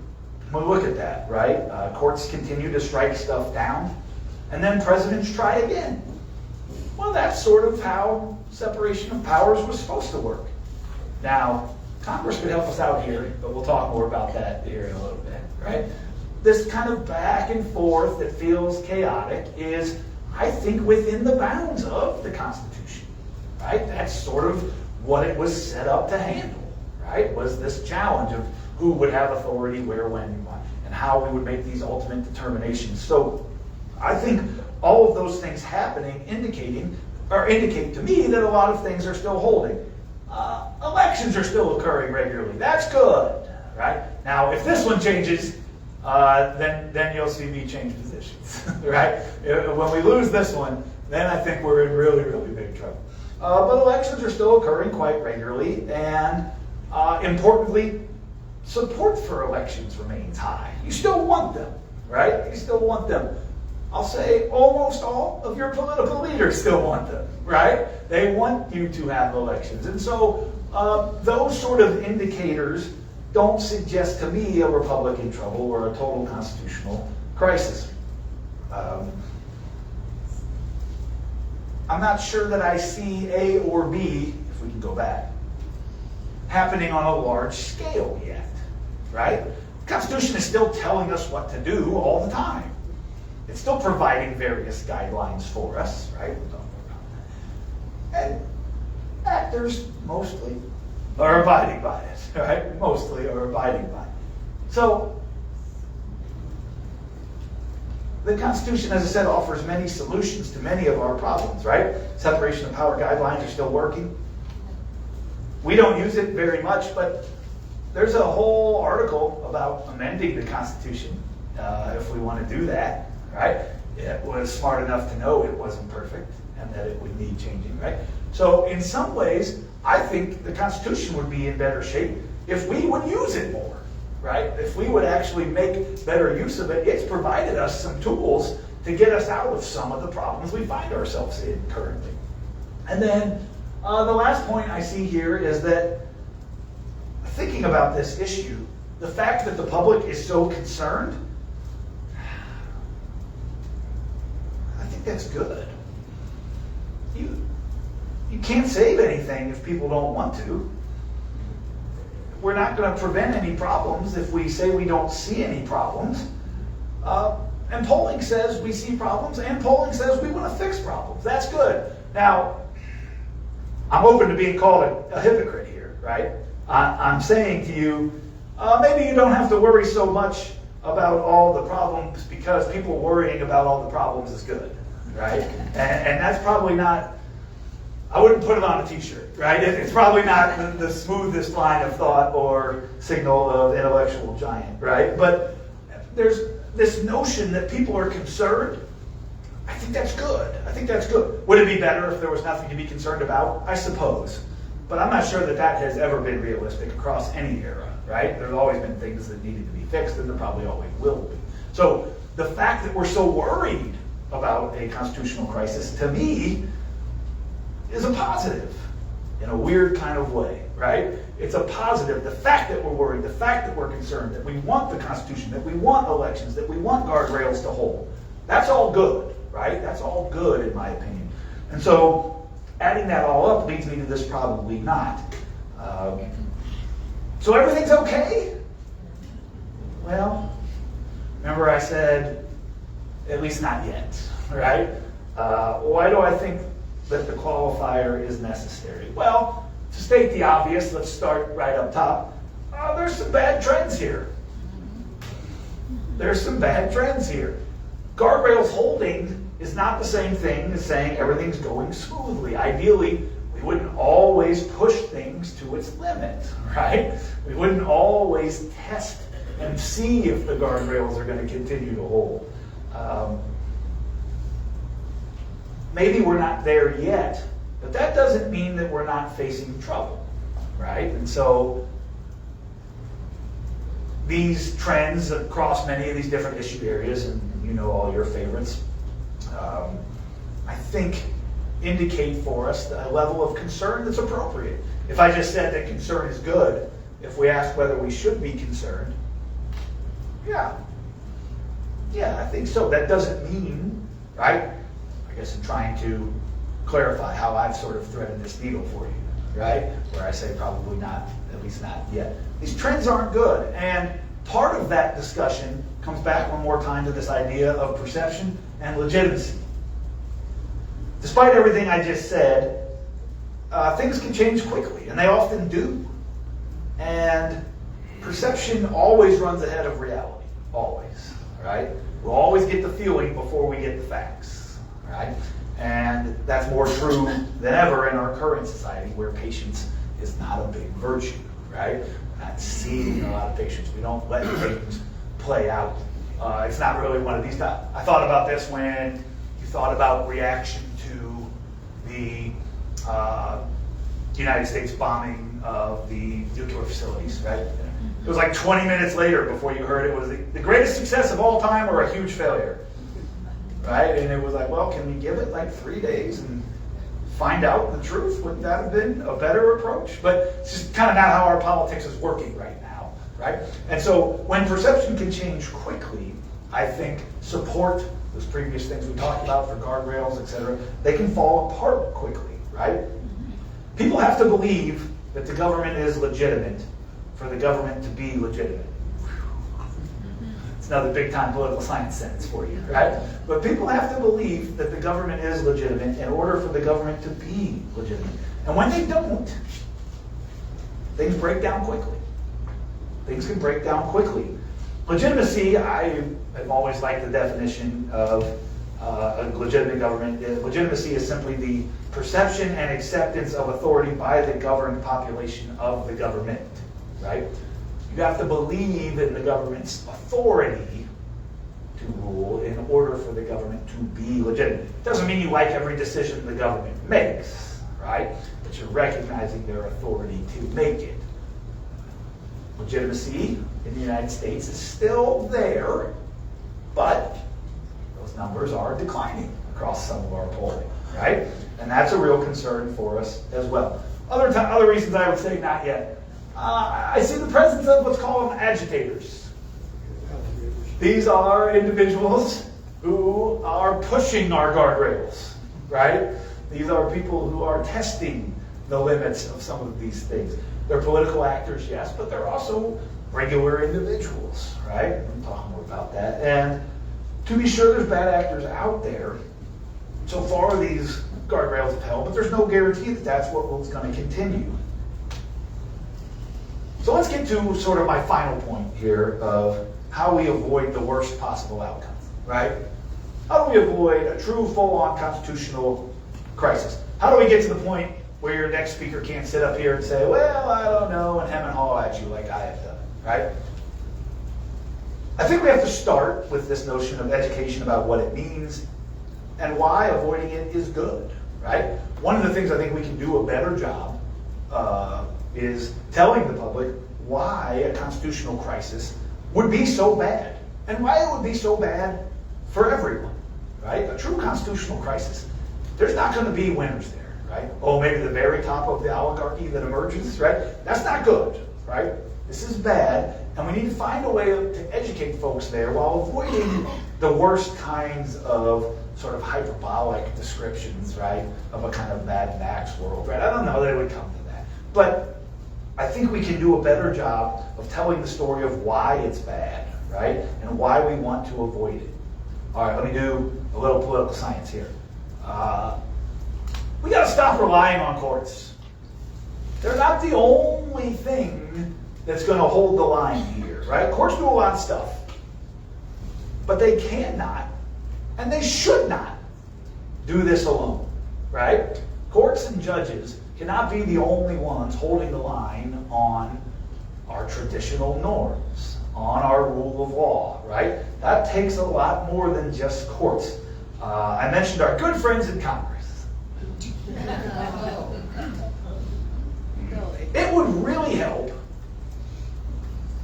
Speaker 3: when we look at that, right? Courts continue to strike stuff down, and then presidents try again. Well, that's sort of how separation of powers was supposed to work. Now, Congress could help us out here, but we'll talk more about that here in a little bit, right? This kind of back and forth that feels chaotic is, I think, within the bounds of the Constitution, right? That's sort of what it was set up to handle, right? Was this challenge of who would have authority, where, when, and how we would make these ultimate determinations. So I think all of those things happening indicate to me that a lot of things are still holding. Elections are still occurring regularly. That's good, right? Now, if this one changes, then you'll see me change positions, right? When we lose this one, then I think we're in really, really big trouble. But elections are still occurring quite regularly, and importantly, support for elections remains high. You still want them, right? You still want them. I'll say almost all of your political leaders still want them, right? They want you to have elections. And so those sort of indicators don't suggest to me a republic in trouble or a total constitutional crisis. I'm not sure that I see A or B, if we can go back, happening on a large scale yet, right? The Constitution is still telling us what to do all the time. It's still providing various guidelines for us, right? We'll talk more about that. And actors mostly are abiding by it, right? Mostly are abiding by it. So, the Constitution, as I said, offers many solutions to many of our problems, right? Separation of power guidelines are still working. We don't use it very much, but there's a whole article about amending the Constitution if we want to do that. Right? It was smart enough to know it wasn't perfect and that it would need changing, right? So in some ways, I think the Constitution would be in better shape if we would use it more, right? If we would actually make better use of it. It's provided us some tools to get us out of some of the problems we find ourselves in currently. And then the last point I see here is that thinking about this issue, the fact that the public is so concerned, that's good. You can't save anything if people don't want to. We're not going to prevent any problems if we say we don't see any problems. And polling says we see problems, and polling says we want to fix problems. That's good. Now, I'm open to being called a hypocrite here, right? I'm saying to you, maybe you don't have to worry so much about all the problems because people worrying about all the problems is good. Right? And that's probably not, I wouldn't put it on a t-shirt, right? It's probably not the smoothest line of thought or signal of intellectual giant, right? But there's this notion that people are concerned. I think that's good. I think that's good. Would it be better if there was nothing to be concerned about? I suppose. But I'm not sure that that has ever been realistic across any era, right? There's always been things that needed to be fixed, and there probably always will be. So the fact that we're so worried about a constitutional crisis, to me, is a positive in a weird kind of way, right? It's a positive. The fact that we're worried, the fact that we're concerned, that we want the Constitution, that we want elections, that we want guardrails to hold, that's all good, right? That's all good in my opinion. And so adding that all up leads me to this probably not. So everything's okay? Well, remember I said, at least not yet, right? Why do I think that the qualifier is necessary? Well, to state the obvious, let's start right up top. There's some bad trends here. There's some bad trends here. Guardrails holding is not the same thing as saying everything's going smoothly. Ideally, we wouldn't always push things to its limit, right? We wouldn't always test and see if the guardrails are going to continue to hold. Maybe we're not there yet, but that doesn't mean that we're not facing trouble, right? And so these trends across many of these different issue areas, and you know all your favorites, I think indicate for us a level of concern that's appropriate. If I just said that concern is good, if we ask whether we should be concerned, yeah, I think so. That doesn't mean, right? I guess I'm trying to clarify how I've sort of threaded this needle for you, right? Where I say probably not, at least not yet. These trends aren't good, and part of that discussion comes back one more time to this idea of perception and legitimacy. Despite everything I just said, things can change quickly, and they often do. And perception always runs ahead of reality, always, right? We'll always get the feeling before we get the facts, right? And that's more true than ever in our current society, where patience is not a big virtue, right? We're not seeing a lot of patience. We don't let things play out. It's not really one of these. I thought about this when you thought about reaction to the United States bombing of the nuclear facilities, right? It was like 20 minutes later before you heard it was the greatest success of all time or a huge failure, right? And it was like, well, can we give it like 3 days and find out the truth? Wouldn't that have been a better approach? But it's just kind of not how our politics is working right now, right? And so when perception can change quickly, I think support, those previous things we talked about for guardrails, etc., they can fall apart quickly, right? People have to believe that the government is legitimate for the government to be legitimate. It's another big-time political science sentence for you, right? But people have to believe that the government is legitimate in order for the government to be legitimate. And when they don't, things break down quickly. Things can break down quickly. Legitimacy, I have always liked the definition of a legitimate government. Legitimacy is simply the perception and acceptance of authority by the governed population of the government, right? You have to believe in the government's authority to rule in order for the government to be legitimate. It doesn't mean you like every decision the government makes, right? But you're recognizing their authority to make it. Legitimacy in the United States is still there, but those numbers are declining across some of our polling, right? And that's a real concern for us as well. Other reasons I would say not yet. I see the presence of what's called agitators. These are individuals who are pushing our guardrails, right? These are people who are testing the limits of some of these things. They're political actors, yes, but they're also regular individuals, right? We'll talk more about that. And to be sure, there's bad actors out there. So far, these guardrails have held, but there's no guarantee that that's what's going to continue. So let's get to sort of my final point here of how we avoid the worst possible outcome, right? How do we avoid a true full-on constitutional crisis? How do we get to the point where your next speaker can't sit up here and say, well, I don't know, and hem and haw at you like I have done, right? I think we have to start with this notion of education about what it means and why avoiding it is good, right? One of the things I think we can do a better job is telling the public why a constitutional crisis would be so bad and why it would be so bad for everyone, right? A true constitutional crisis, there's not going to be winners there, right? Oh, maybe the very top of the oligarchy that emerges, right? That's not good, right? This is bad, and we need to find a way to educate folks there while avoiding the worst kinds of sort of hyperbolic descriptions, right, of a kind of Mad Max world, right? I don't know that it would come to that, but I think we can do a better job of telling the story of why it's bad, right? And why we want to avoid it. All right, let me do a little political science here. We got to stop relying on courts. They're not the only thing that's going to hold the line here, right? Courts do a lot of stuff, but they cannot, and they should not, do this alone, right? Courts and judges cannot be the only ones holding the line on our traditional norms, on our rule of law, right? That takes a lot more than just courts. I mentioned our good friends in Congress. It would really help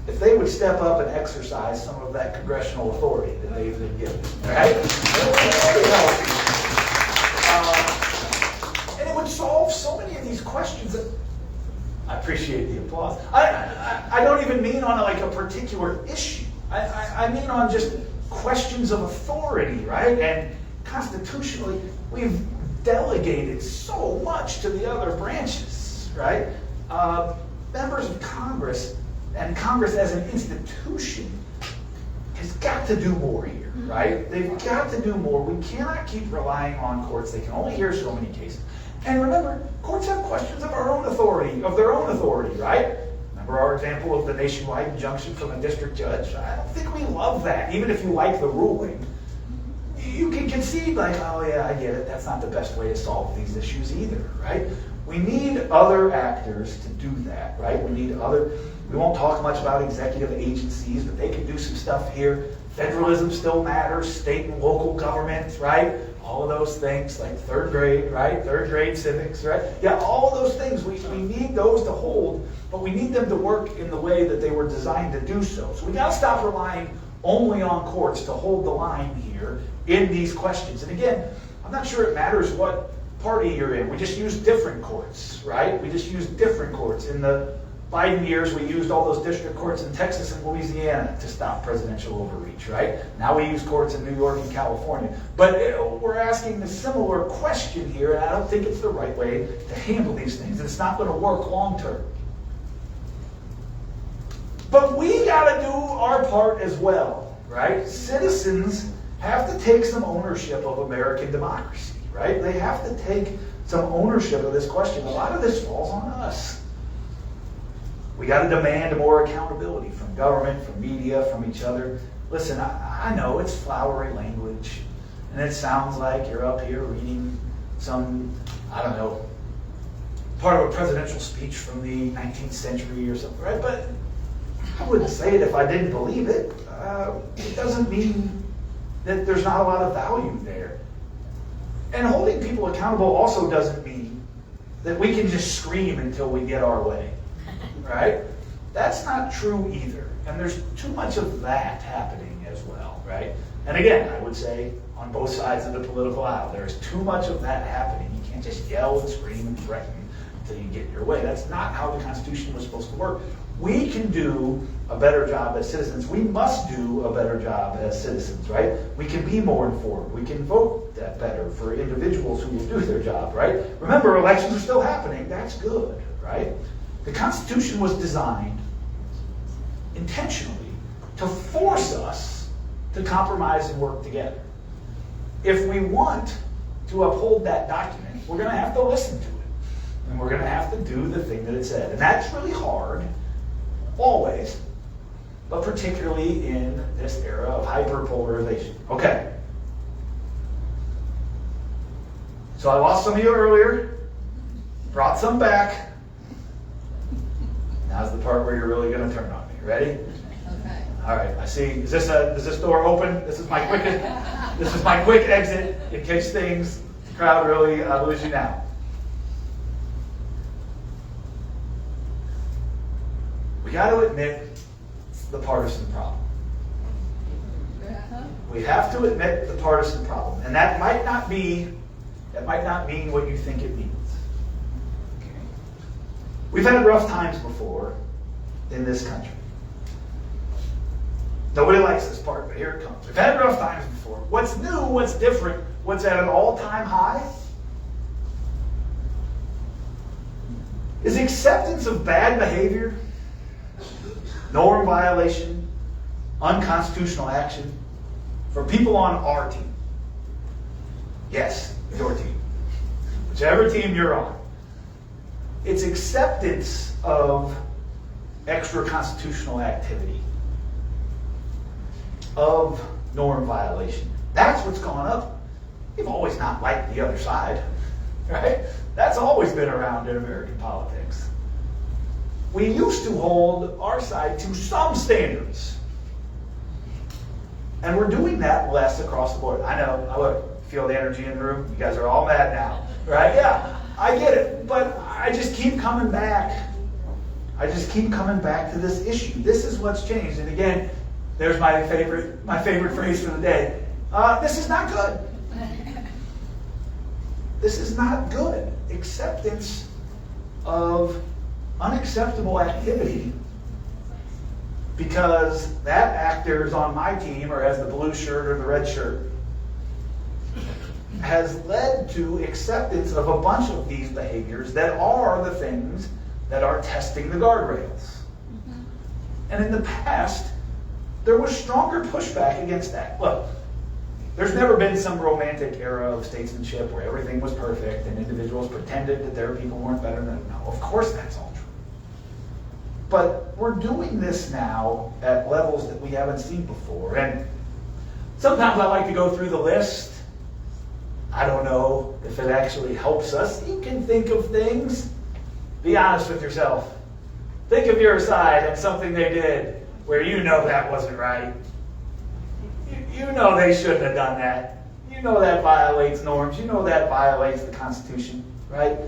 Speaker 3: if they would step up and exercise some of that congressional authority that they've been given, right? It would really help. And it would solve so many of these questions that I appreciate the applause. I don't even mean on like a particular issue. I mean on just questions of authority, right? And constitutionally, we've delegated so much to the other branches, right? Members of Congress and Congress as an institution has got to do more here, right? They've got to do more. We cannot keep relying on courts. They can only hear so many cases. And remember, courts have questions of their own authority, right? Remember our example of the nationwide injunction from a district judge? I don't think we love that, even if you like the ruling. You can concede like, oh yeah, I get it. That's not the best way to solve these issues either, right? We need other actors to do that, right? We won't talk much about executive agencies, but they can do some stuff here. Federalism still matters, state and local government, right? All of those things, like third grade, right? Third grade civics, right? Yeah, all of those things, we need those to hold, but we need them to work in the way that they were designed to do so. So we gotta stop relying only on courts to hold the line here in these questions. And again, I'm not sure it matters what party you're in. We just use different courts, right? We just use different courts. In the Biden years, we used all those district courts in Texas and Louisiana to stop presidential overreach, right? Now we use courts in New York and California. But we're asking a similar question here, and I don't think it's the right way to handle these things. It's not going to work long term. But we got to do our part as well, right? Citizens have to take some ownership of American democracy, right? They have to take some ownership of this question. A lot of this falls on us. We got to demand more accountability from government, from media, from each other. Listen, I know it's flowery language, and it sounds like you're up here reading some, I don't know, part of a presidential speech from the 19th century or something, right? But I wouldn't say it if I didn't believe it. It doesn't mean that there's not a lot of value there. And holding people accountable also doesn't mean that we can just scream until we get our way, right? That's not true either. And there's too much of that happening as well, right? And again, I would say on both sides of the political aisle, there's too much of that happening. You can't just yell and scream and threaten until you get your way. That's not how the Constitution was supposed to work. We can do a better job as citizens. We must do a better job as citizens, right? We can be more informed. We can vote that better for individuals who will do their job, right? Remember, elections are still happening. That's good, right? The Constitution was designed intentionally to force us to compromise and work together. If we want to uphold that document, we're going to have to listen to it. And we're going to have to do the thing that it said. And that's really hard, always, but particularly in this era of hyperpolarization. Okay. So I lost some of you earlier, brought some back. Now's the part where you're really going to turn on me. Ready?
Speaker 2: Okay.
Speaker 3: All right. I see. Is this door open? This is my quick exit in case the crowd really lose you now. We got to admit the partisan problem. We have to admit the partisan problem, and that might not mean what you think it means. Okay. We've had rough times before in this country. Nobody likes this part, but here it comes. We've had rough times before. What's new, what's different, what's at an all-time high is acceptance of bad behavior, norm violation, unconstitutional action from people on our team. Yes, your team. Whichever team you're on. It's acceptance of extra constitutional activity, of norm violation. That's what's gone up. You've always not liked the other side, right? That's always been around in American politics. We used to hold our side to some standards. And we're doing that less across the board. I know, I look, feel the energy in the room. You guys are all mad now, right? Yeah, I get it. But I just keep coming back. I just keep coming back to this issue. This is what's changed. And again, there's my favorite phrase for the day. This is not good. This is not good. Acceptance of unacceptable activity because that actor is on my team or has the blue shirt or the red shirt has led to acceptance of a bunch of these behaviors that are the things that are testing the guardrails. And in the past, there was stronger pushback against that. Look, there's never been some romantic era of statesmanship where everything was perfect and individuals pretended that their people weren't better than them. No, of course that's all true. But we're doing this now at levels that we haven't seen before. And sometimes I like to go through the list. I don't know if it actually helps us. You can think of things. Be honest with yourself. Think of your side and something they did where you know that wasn't right. You know they shouldn't have done that. You know that violates norms. You know that violates the Constitution, right?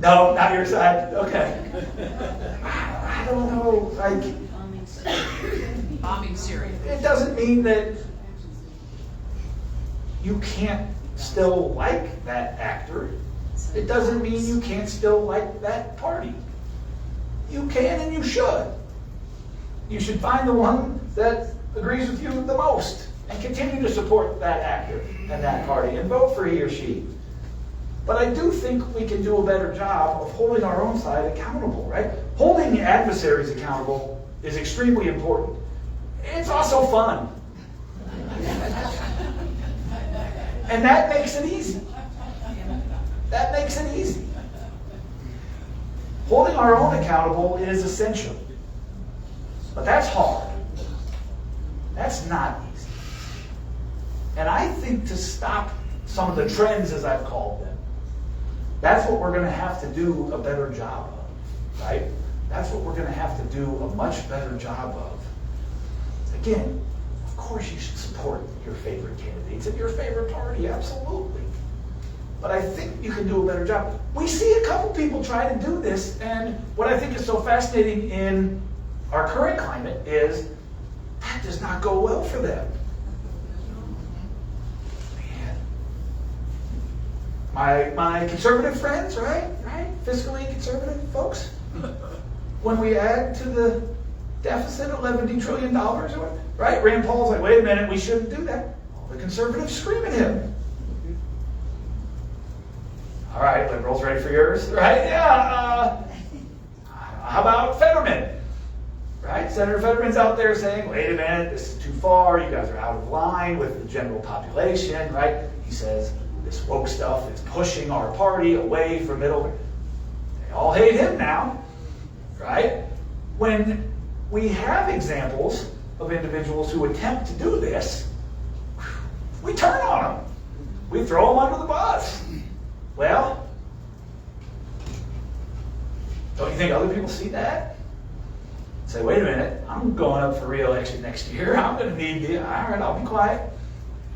Speaker 3: No, not your side? Okay. I don't know.
Speaker 4: Bombing Syria.
Speaker 3: It doesn't mean that you can't still like that actor. It doesn't mean you can't still like that party. You can and you should. You should find the one that agrees with you the most and continue to support that actor and that party and vote for he or she. But I do think we can do a better job of holding our own side accountable, right? Holding adversaries accountable is extremely important. It's also fun. And that makes it easy. That makes it easy. Holding our own accountable is essential. But that's hard. That's not easy. And I think to stop some of the trends, as I've called them, that's what we're going to have to do a better job of, right? That's what we're going to have to do a much better job of. Again, of course you should support your favorite candidates and your favorite party, absolutely. But I think you can do a better job. We see a couple people try to do this, and what I think is so fascinating in our current climate is that does not go well for them. Man. My conservative friends, right? Fiscally conservative folks. When we add to the deficit $11 trillion, right? Rand Paul's like, wait a minute, we shouldn't do that. All the conservatives scream at him. All right, liberals, ready for yours? Right? Yeah. How about Fetterman? Right? Senator Fetterman's out there saying, wait a minute, this is too far. You guys are out of line with the general population, right? He says, this woke stuff is pushing our party away from middle. They all hate him now, right? When we have examples of individuals who attempt to do this, we turn on them. We throw them under the bus. Well, don't you think other people see that? Say, wait a minute, I'm going up for re-election next year. I'm going to need the, all right, I'll be quiet.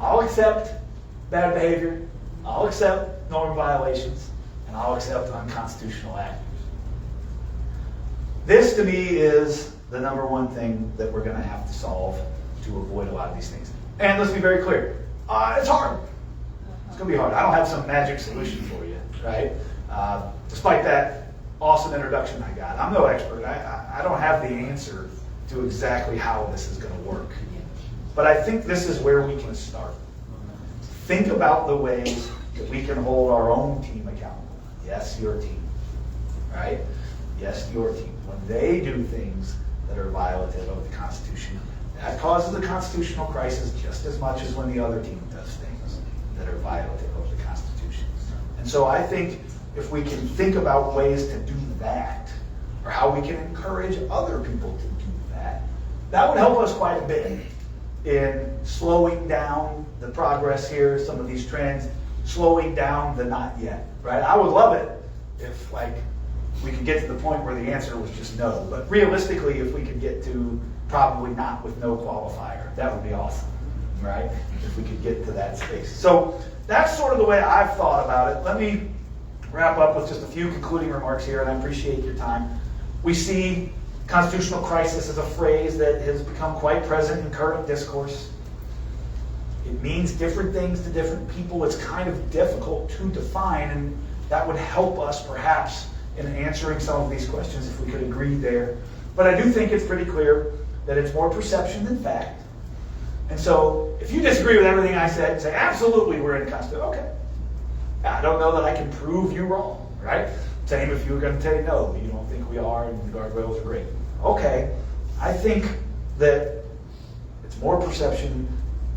Speaker 3: I'll accept bad behavior. I'll accept norm violations. And I'll accept unconstitutional acts. This, to me, is the number one thing that we're going to have to solve to avoid a lot of these things. And let's be very clear. It's hard. It's going to be hard. I don't have some magic solution for you, right? Despite that awesome introduction I got. I'm no expert. I don't have the answer to exactly how this is going to work. But I think this is where we can start. Think about the ways that we can hold our own team accountable. Yes, your team. Right? Yes, your team. When they do things that are violative of the Constitution. That causes a constitutional crisis just as much as when the other team does things that are violative of the Constitution. And so I think if we can think about ways to do that, or how we can encourage other people to do that, that would help us quite a bit in slowing down the progress here, some of these trends, slowing down the not yet, right? I would love it if, like, we could get to the point where the answer was just no. But realistically, if we could get to probably not with no qualifier, that would be awesome, right? If we could get to that space. So that's sort of the way I've thought about it. Let me wrap up with just a few concluding remarks here, and I appreciate your time. We see constitutional crisis as a phrase that has become quite present in current discourse. It means different things to different people. It's kind of difficult to define, and that would help us perhaps in answering some of these questions if we could agree there. But I do think it's pretty clear that it's more perception than fact. And so if you disagree with everything I said and say, absolutely we're in Constitution, okay. I don't know that I can prove you wrong, right? Same if you were going to say no, you don't think we are and the guardrails are great. Okay, I think that it's more perception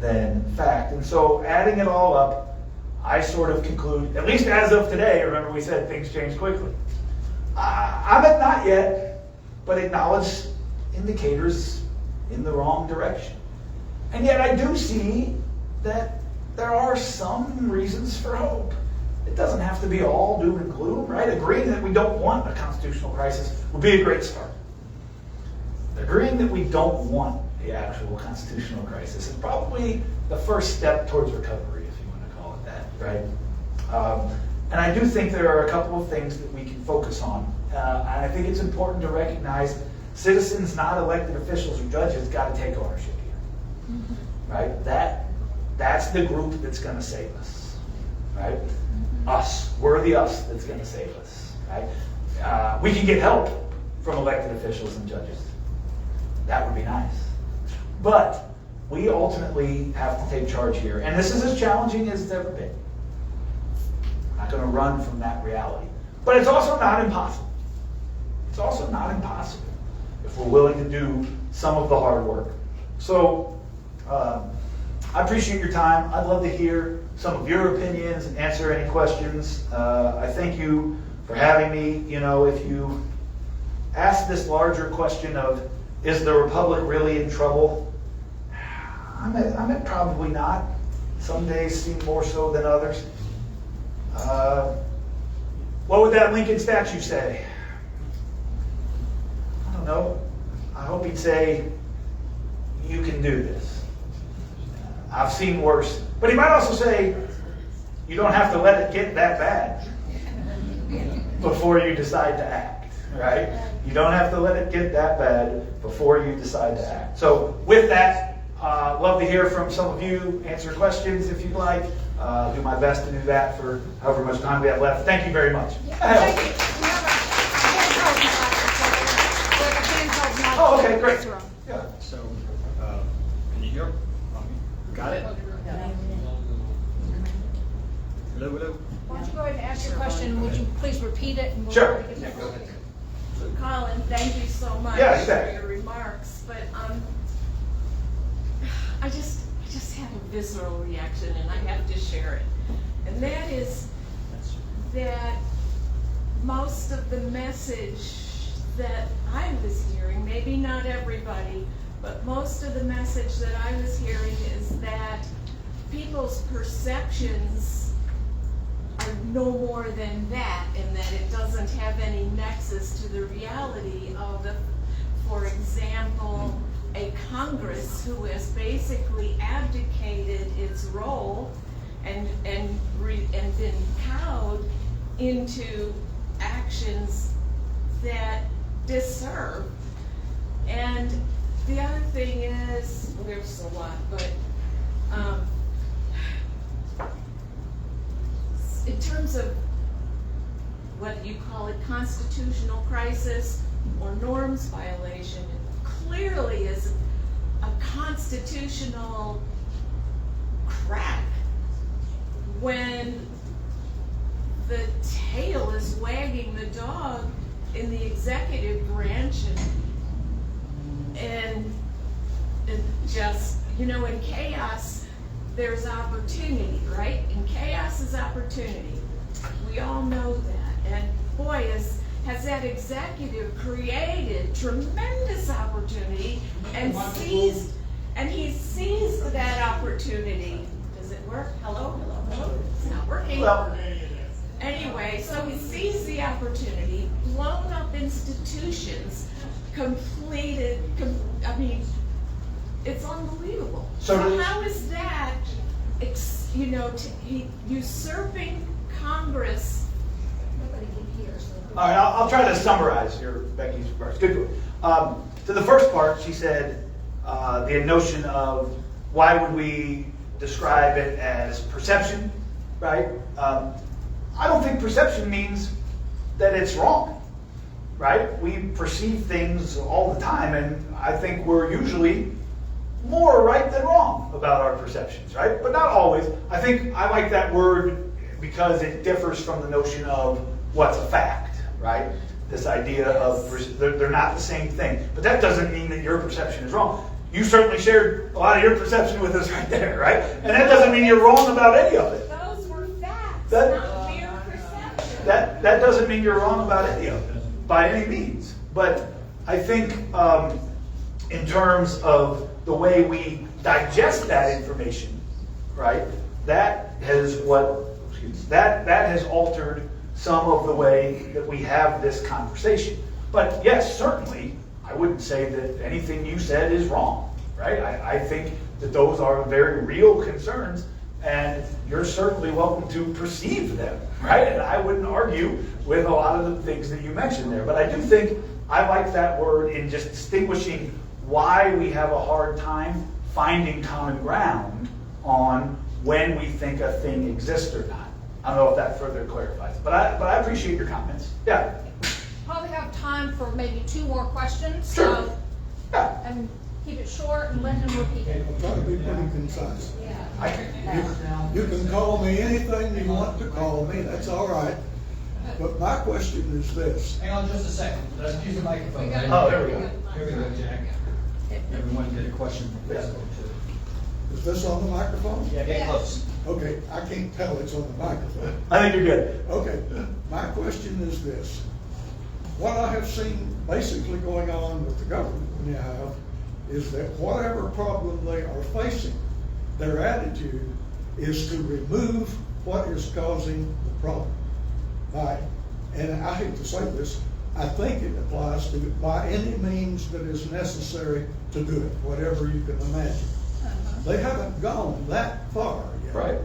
Speaker 3: than fact. And so adding it all up, I sort of conclude, at least as of today, remember we said things change quickly. I'm at not yet, but acknowledge indicators in the wrong direction. And yet I do see that there are some reasons for hope. It doesn't have to be all doom and gloom, right? Agreeing that we don't want a constitutional crisis would be a great start. Agreeing that we don't want the actual constitutional crisis is probably the first step towards recovery, if you want to call it that, right? And I do think there are a couple of things that we can focus on. And I think it's important to recognize citizens, not elected officials or judges, got to take ownership here, right? That's the group that's going to save us, right? Us. We're the us that's going to save us, right? We can get help from elected officials and judges. That would be nice. But we ultimately have to take charge here. And this is as challenging as it's ever been. I'm not going to run from that reality. But it's also not impossible. It's also not impossible if we're willing to do some of the hard work. So I appreciate your time. I'd love to hear some of your opinions and answer any questions. I thank you for having me. You know, if you ask this larger question of, is the Republic really in trouble? I'm at probably not. Some days seem more so than others. What would that Lincoln statue say? I don't know. I hope he'd say, you can do this. I've seen worse. But he might also say, you don't have to let it get that bad before you decide to act, right? You don't have to let it get that bad before you decide to act. So with that, love to hear from some of you, answer questions if you'd like. Do my best to do that for however much time we have left. Thank you very much.
Speaker 2: Thank you.
Speaker 3: Oh, okay, great. Yeah.
Speaker 4: So, can you hear? Got it? Hello, hello.
Speaker 2: Why don't you go ahead and ask your question? Would you please repeat it? And we'll
Speaker 3: Sure.
Speaker 2: get
Speaker 4: Yeah, go ahead.
Speaker 5: Colin, thank you so much
Speaker 3: Yeah,
Speaker 5: for
Speaker 3: exactly.
Speaker 5: your remarks, but I just had a visceral reaction and I have to share it. And that is that most of the message that I was hearing, maybe not everybody, but most of the message that I was hearing is that people's perceptions are no more than that, and that it doesn't have any nexus to the reality of, for example, a Congress who has basically abdicated its role and been cowed into actions that disserve. And the other thing is, well, there's a lot, but in terms of whether you call it constitutional crisis or norms violation, it clearly is a constitutional crack when the tail is wagging the dog in the executive branch and just, in chaos, there's opportunity, right? In chaos is opportunity. We all know that. And boy, has that executive created tremendous opportunity and he seized that opportunity. Does it work? Hello? It's not working.
Speaker 3: Well,
Speaker 5: Anyway, so he seized the opportunity, blown up institutions, it's unbelievable.
Speaker 3: So
Speaker 5: how is that, usurping Congress?
Speaker 2: Nobody can hear, so.
Speaker 3: all right, I'll try to summarize Becky's remarks. Good. To the first part, she said the notion of why would we describe it as perception, right? I don't think perception means that it's wrong, right? We perceive things all the time, and I think we're usually more right than wrong about our perceptions, right? But not always. I think I like that word because it differs from the notion of what's a fact, right? This idea of, they're not the same thing. But that doesn't mean that your perception is wrong. You certainly shared a lot of your perception with us right there, right? And that doesn't mean you're wrong about any of it.
Speaker 5: Those were facts,
Speaker 3: That-
Speaker 5: not mere perception.
Speaker 3: That doesn't mean you're wrong about any of it, by any means. But I think in terms of the way we digest that information, right, that has altered some of the way that we have this conversation. But yes, certainly, I wouldn't say that anything you said is wrong, right? I think that those are very real concerns, and you're certainly welcome to perceive them, right? And I wouldn't argue with a lot of the things that you mentioned there. But I do think I like that word in just distinguishing why we have a hard time finding common ground on when we think a thing exists or not. I don't know if that further clarifies, but I appreciate your comments. Yeah.
Speaker 2: Probably have time for maybe 2 more questions.
Speaker 3: Sure. Yeah.
Speaker 2: And keep it short and let him repeat it.
Speaker 6: I'll try to be pretty concise.
Speaker 3: I-
Speaker 6: You can call me anything you want to call me, that's all right. But my question is this.
Speaker 7: Hang on just a second, let's use the microphone.
Speaker 3: Oh, there we go.
Speaker 7: Here we go, Jack. Everyone get a question from Facebook too.
Speaker 6: Is this on the microphone?
Speaker 7: Yeah, get close.
Speaker 6: Okay, I can't tell it's on the microphone.
Speaker 3: I think you're good.
Speaker 6: Okay, my question is this. What I have seen basically going on with the government now is that whatever problem they are facing, their attitude is to remove what is causing the problem. Right? And I hate to say this, I think it applies to by any means that is necessary to do it, whatever you can imagine. They haven't gone that far yet.
Speaker 3: Right.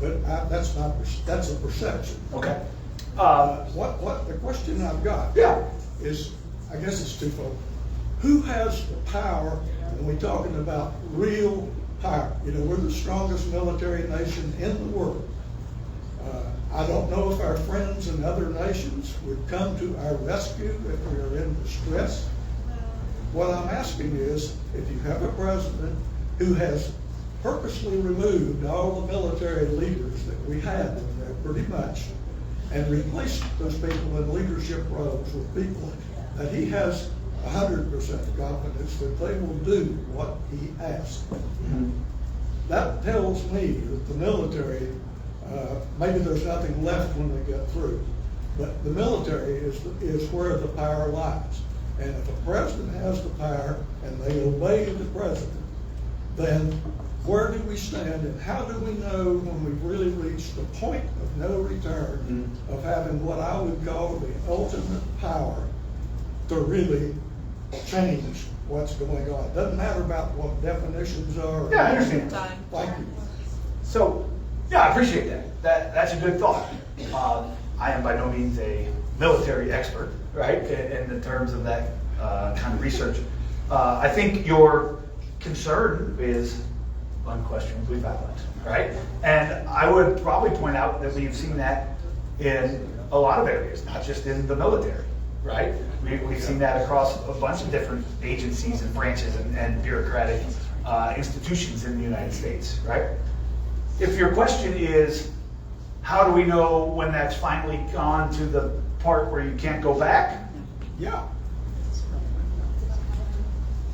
Speaker 6: But that's a perception.
Speaker 3: Okay.
Speaker 6: What the question I've got
Speaker 3: Yeah.
Speaker 6: is, I guess it's twofold. Who has the power, and we're talking about real power? We're the strongest military nation in the world. I don't know if our friends in other nations would come to our rescue if we are in distress. What I'm asking is, if you have a president who has purposely removed all the military leaders that we had in there pretty much, and replaced those people in leadership roles with people that he has 100% confidence that they will do what he asks. That tells me that the military, maybe there's nothing left when they get through, but the military is where the power lies. And if a president has the power and they obey the president, then where do we stand and how do we know when we've really reached the point of no return of having what I would call the ultimate power to really change what's going on? It doesn't matter about what definitions are.
Speaker 3: Yeah, I understand.
Speaker 6: Thank you.
Speaker 3: So, yeah, I appreciate that. That's a good thought. I am by no means a military expert, right, in the terms of that kind of research. I think your concern is unquestionably valid, right? And I would probably point out that we've seen that in a lot of areas, not just in the military, right? We've seen that across a bunch of different agencies and branches and bureaucratic institutions in the United States, right? If your question is, how do we know when that's finally gone to the part where you can't go back?
Speaker 6: Yeah.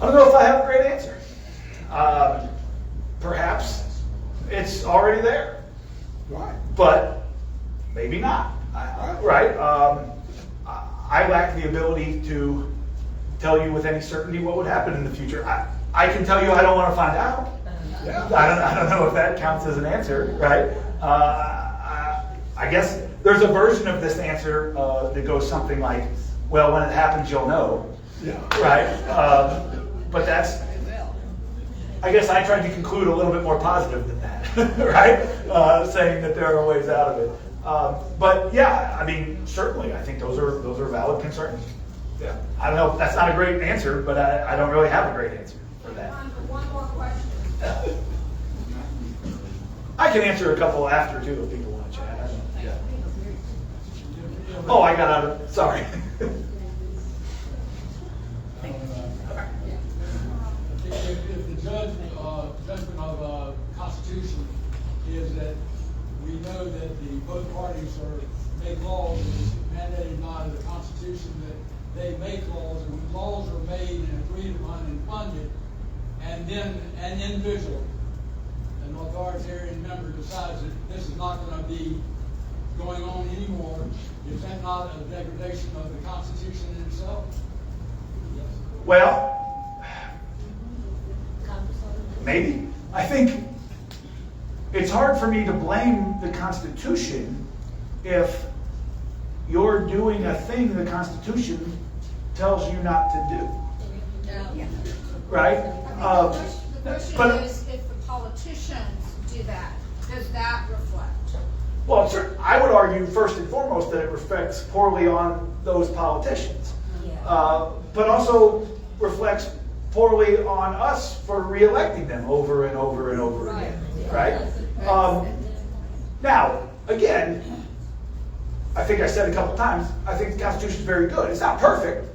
Speaker 3: I don't know if I have a great answer. Perhaps it's already there,
Speaker 6: Right.
Speaker 3: but maybe not, right? I lack the ability to tell you with any certainty what would happen in the future. I can tell you I don't want to find out.
Speaker 6: Yeah.
Speaker 3: I don't know if that counts as an answer, right? I guess there's a version of this answer that goes something like, well, when it happens, you'll know,
Speaker 6: Yeah.
Speaker 3: right? But that's, I guess I tried to conclude a little bit more positive than that, right? Saying that there are ways out of it. But yeah, I mean, certainly, I think those are valid concerns. Yeah. I don't know, that's not a great answer, but I don't really have a great answer for that.
Speaker 2: One more question.
Speaker 3: I can answer a couple after too if people want to chat. I don't, yeah. Oh, I got out of, sorry.
Speaker 8: If the judgment of Constitution is that we know that both parties make laws, and it's mandated by the Constitution that they make laws, and when laws are made and agreed upon and funded, and then an individual, an authoritarian member decides that this is not going to be going on anymore, is that not a degradation of the Constitution in itself?
Speaker 3: Well, maybe. I think it's hard for me to blame the Constitution if you're doing a thing the Constitution tells you not to do. Right?
Speaker 2: The question
Speaker 3: but-
Speaker 2: is, if the politicians do that, does that reflect?
Speaker 3: Well, I would argue first and foremost that it reflects poorly on those politicians, but also reflects poorly on us for re-electing them over and over and over again, right? Now, again, I think I said a couple times, I think the Constitution is very good. It's not perfect,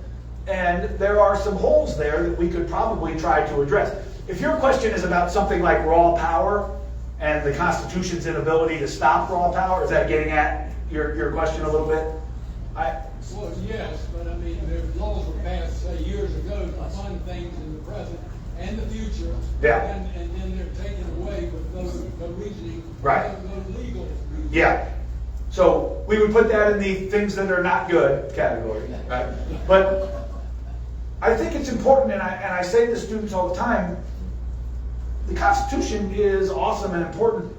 Speaker 3: and there are some holes there that we could probably try to address. If your question is about something like raw power and the Constitution's inability to stop raw power, is that getting at your question a little bit?
Speaker 8: Well, yes, but I mean, the laws were passed, say, years ago to fund things in the present and the future.
Speaker 3: Yeah.
Speaker 8: And then they're taken away with no reasoning.
Speaker 3: Right.
Speaker 8: No legal reasoning.
Speaker 3: Yeah. So we would put that in the things that are not good category, right? But I think it's important, and I say to students all the time, the Constitution is awesome and important.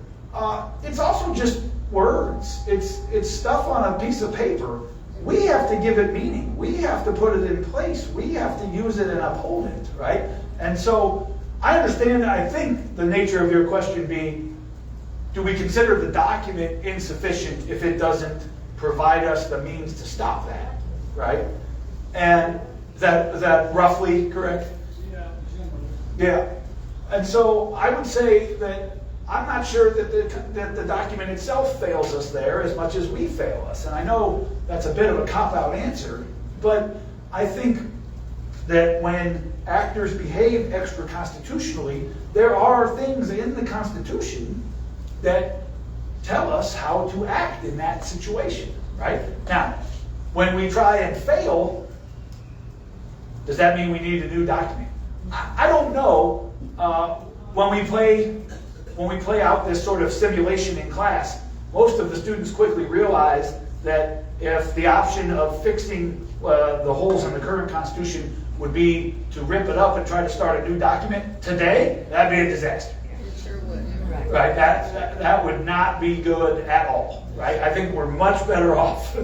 Speaker 3: It's also just words. It's stuff on a piece of paper. We have to give it meaning. We have to put it in place. We have to use it and uphold it, right? And so I understand, I think, the nature of your question being, do we consider the document insufficient if it doesn't provide us the means to stop that, right? And is that roughly correct?
Speaker 8: Yeah, generally.
Speaker 3: Yeah. And so I would say that I'm not sure that the document itself fails us there as much as we fail us. And I know that's a bit of a cop-out answer, but I think that when actors behave extra-constitutionally, there are things in the Constitution that tell us how to act in that situation, right? Now, when we try and fail, does that mean we need a new document? I don't know. When we play out this sort of simulation in class, most of the students quickly realize that if the option of fixing the holes in the current Constitution would be to rip it up and try to start a new document today, that'd be a disaster.
Speaker 9: It sure would.
Speaker 3: Right? That would not be good at all. Right? I think we're much better off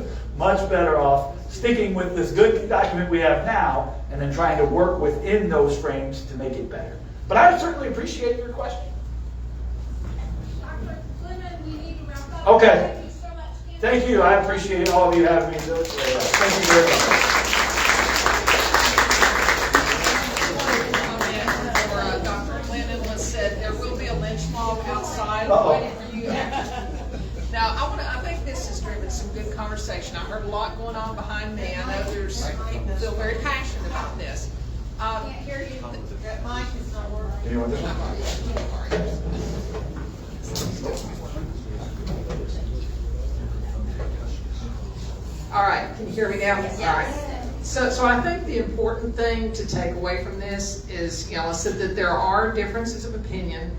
Speaker 3: sticking with this good document we have now and then trying to work within those frames to make it better. But I certainly appreciate your question.
Speaker 2: Dr. Glennon, we need to wrap up.
Speaker 3: Okay.
Speaker 2: Thank you so much.
Speaker 3: Thank you. I appreciate all of you having me. Thank you very much.
Speaker 9: Dr. Glennon was said there will be a lynch mob outside
Speaker 3: Uh-oh.
Speaker 9: waiting for you. Now, I think this has driven some good conversation. I heard a lot going on behind me. I know there's people feel very passionate about this.
Speaker 2: Can't hear you. That mic is not working.
Speaker 3: Do you want this one?
Speaker 9: All right, can you hear me now? All right.
Speaker 1: So I think the important thing to take away from this is, I said that there are differences of opinion.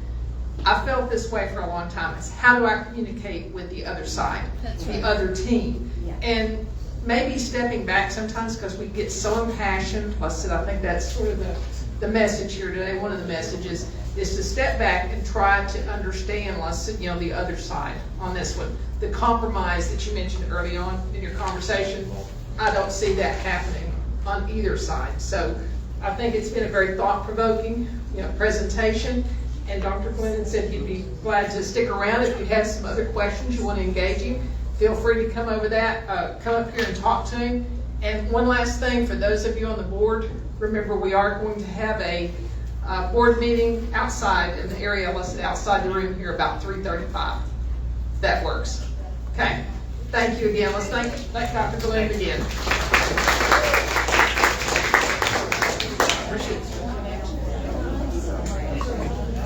Speaker 1: I felt this way for a long time. It's how do I communicate with the other side, the other team? And maybe stepping back sometimes because we get so impassioned. Like I said, I think that's sort of the message here today. One of the messages is to step back and try to understand, like I said, the other side on this one. The compromise that you mentioned early on in your conversation, I don't see that happening on either side. So I think it's been a very thought-provoking, presentation. And Dr. Glennon said he'd be glad to stick around if you have some other questions you want to engage him. Feel free to come up here and talk to him. And one last thing for those of you on the board, remember we are going to have a board meeting outside in the area listed outside the room here about 3:35. If that works. Okay. Thank you again. Let's thank Dr. Glennon again.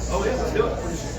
Speaker 3: Oh, yeah, let's do it.